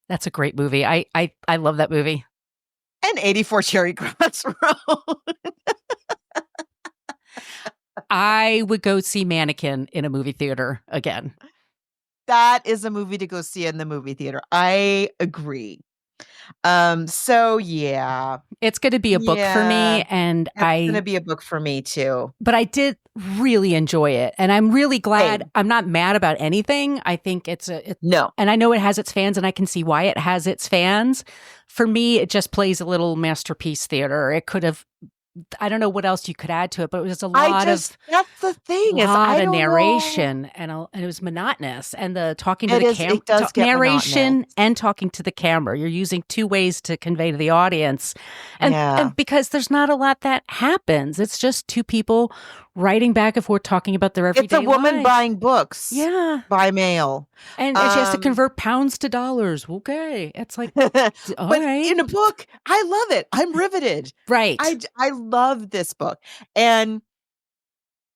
That's a great movie. I love that movie. And 84 Charing Cross Road. I would go see Mannequin in a movie theater again. That is a movie to go see in the movie theater. I agree. So yeah, it's going to be a book for me, and it's going to be a book for me too. But I did really enjoy it, and I'm really glad. I'm not mad about anything. I think no, and I know it has its fans, and I can see why it has its fans. For me, it just plays a little Masterpiece Theater. It could have. I don't know what else you could add to it, but it was a lot of. That's the thing. A lot of narration, and it was monotonous. And the talking to the camera, narration monotonous. And talking to the camera. You're using two ways to convey to the audience, and because there's not a lot that happens. It's just two people writing back and forth, talking about their everyday. It's a woman buying books, by mail, and she has to convert pounds to dollars. Okay, it's like, all right. In a book, I love it. I'm riveted. Right. I love this book, and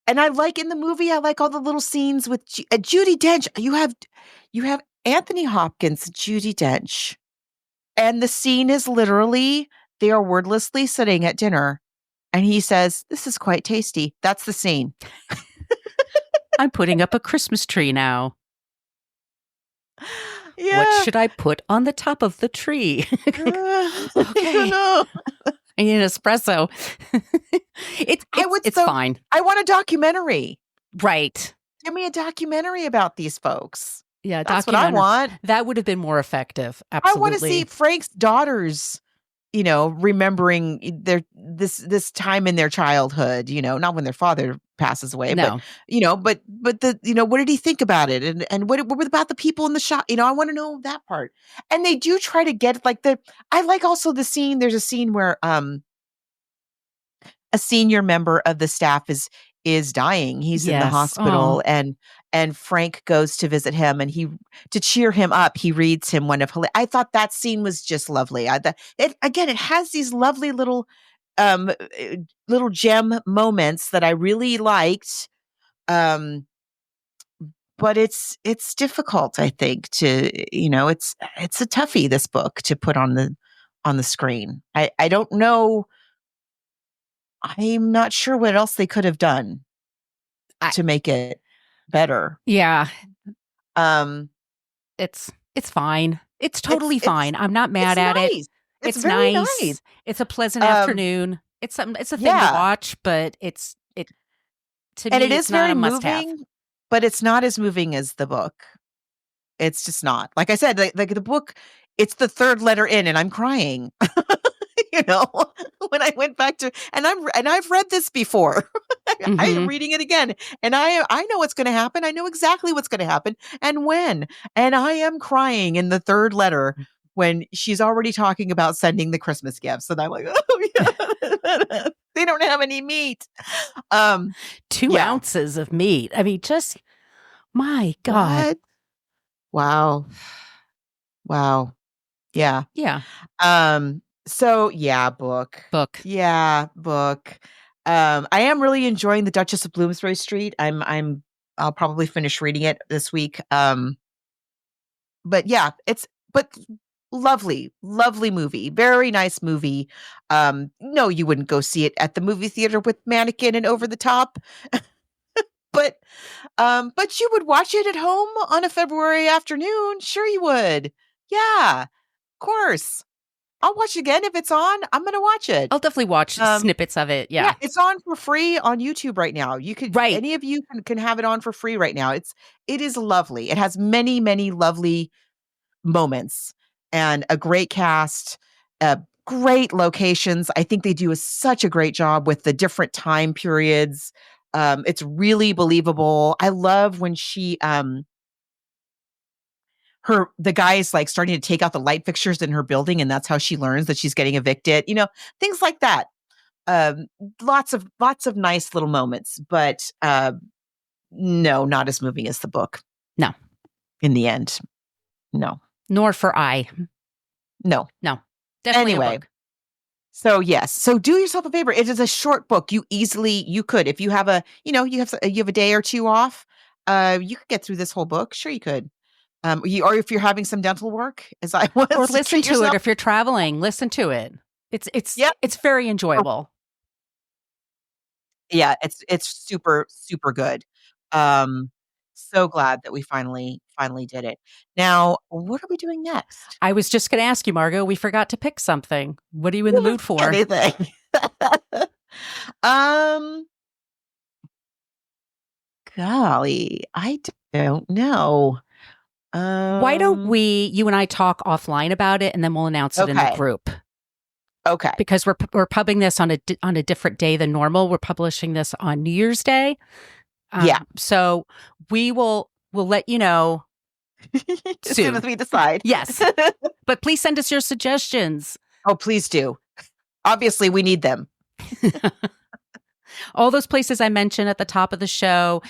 I like in the movie. I like all the little scenes with Judi Dench. You have Anthony Hopkins, Judi Dench, and the scene is literally they are wordlessly sitting at dinner. And he says, "This is quite tasty." That's the scene. I'm putting up a Christmas tree now. Yeah. What should I put on the top of the tree? Okay. I don't know. I need an espresso. It's fine. I want a documentary. Right. Give me a documentary about these folks. Yeah, That's what I want. That would have been more effective. I Absolutely. want to see Frank's daughters, remembering this time in their childhood, not when their father passes away, No. but what did he think about it? And what about the people in the shop? I want to know that part. And they do try to get I like also the scene. There's a scene where, a senior member of the staff is dying. He's in the Yes. hospital, Oh. and Frank goes to visit him, and to cheer him up, he reads him one of I thought that scene was just lovely. It has these lovely little gem moments that I really liked. But it's difficult, I think, to it's a toughie, this book, to put on the screen. I don't know. I'm not sure what else they could have done to make it better. Yeah. It's fine. It's totally fine. I'm not mad at nice. it. It's very nice. It's a pleasant afternoon. It's a thing to watch, but to and me, it is it's not very a must-have. moving, but it's not as moving as the book. It's just not. Like I said, like the book, it's the third letter in, and I'm crying. When I went back to, and I've read this before. I am reading it again, and I know what's going to happen. I know exactly what's going to happen and when. And I am crying in the third letter when she's already talking about sending the Christmas gifts, and I'm like, oh yeah, they don't have any meat. 2 ounces of meat. I mean, just my God. What? Wow. Yeah. Yeah. So yeah, book. Yeah, book. I am really enjoying The Duchess of Bloomsbury Street. I'll probably finish reading it this week. But yeah, but lovely movie. Very nice movie. No, you wouldn't go see it at the movie theater with mannequin and over the top. But you would watch it at home on a February afternoon. Sure you would. Yeah, of course. I'll watch it again if it's on. I'm going to watch it. I'll definitely watch snippets of it. Yeah. It's on for free on YouTube right now. You could, any of you can have it on for free right now. It is lovely. It has many, many lovely moments and a great cast, great locations. I think they do such a great job with the different time periods. It's really believable. I love when she, the guy is like starting to take out the light fixtures in her building, and that's how she learns that she's getting evicted. Things like that. Lots of nice little moments, but no, not as moving as the book. No, in the end, no. Nor for I. No. Definitely anyway. a book. So yes. So do yourself a favor. It is a short book. You could, if you have you have a day or two off, you could get through this whole book. Sure, you could. Or if you're having some dental work, as I was, or listen to it if you're traveling. Listen to it. It's very enjoyable. Yeah, it's super good. So glad that we finally did it. Now, what are we doing next? I was just going to ask you, Margot. We forgot to pick something. What are you in the mood for? Anything. Golly, I don't know. Why don't you and I talk offline about it, and then we'll announce it in the group. Okay. Because we're pubbing this on a different day than normal. We're publishing this on New Year's Day. So we'll let you know as soon as we decide. Yes. But please send us your suggestions. Oh, please do. Obviously, we need them. All those places I mentioned at the top of the show.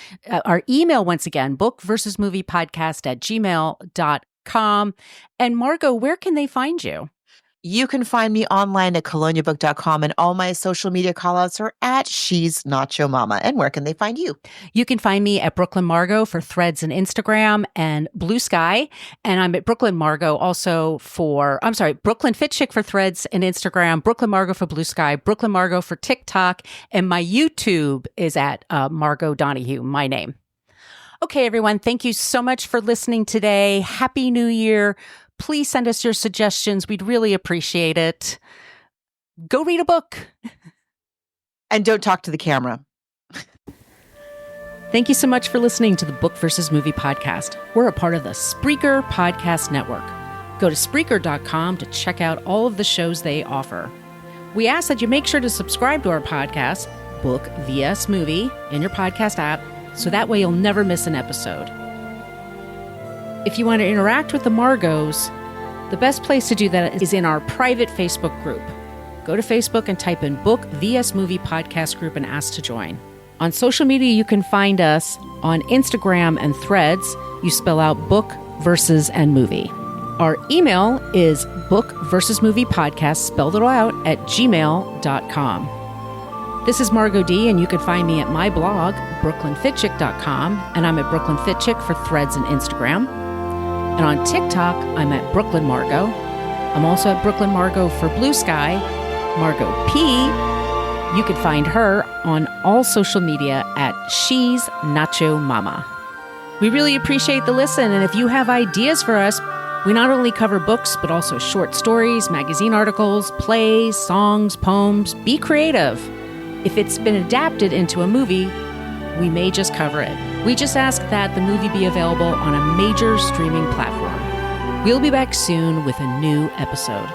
Our email, once again, bookversusmoviepodcast@gmail.com. And Margot, where can they find you? You can find me online at coloniabook.com, and all my social media callouts are at She's Nacho Mama. And where can they find you? You can find me at Brooklyn Margot for Threads and Instagram and Blue Sky. And I'm at Brooklyn Margot also Brooklyn Fit Chick for Threads and Instagram, Brooklyn Margot for Blue Sky, Brooklyn Margot for TikTok. And my YouTube is at Margot Donahue, my name. Okay, everyone. Thank you so much for listening today. Happy New Year. Please send us your suggestions. We'd really appreciate it. Go read a book. And don't talk to the camera. Thank you so much for listening to the Book versus Movie podcast. We're a part of the Spreaker Podcast Network. Go to Spreaker.com to check out all of the shows they offer. We ask that you make sure to subscribe to our podcast, Book vs. Movie, in your podcast app, so that way you'll never miss an episode. If you want to interact with the Margos, the best place to do that is in our private Facebook group. Go to Facebook and type in Book vs. Movie Podcast Group and ask to join. On social media, you can find us on Instagram and Threads. You spell out Book versus and Movie. Our email is bookversusmoviepodcast, spelled it all out, at gmail.com. This is Margot D, and you can find me at my blog, brooklynfitchick.com, and I'm at Brooklyn Fit Chick for Threads and Instagram. And on TikTok, I'm at Brooklyn Margot. I'm also at Brooklyn Margot for Blue Sky. Margot P. You can find her on all social media at She's Nacho Mama. We really appreciate the listen, and if you have ideas for us, we not only cover books, but also short stories, magazine articles, plays, songs, poems. Be creative. If it's been adapted into a movie, we may just cover it. We just ask that the movie be available on a major streaming platform. We'll be back soon with a new episode.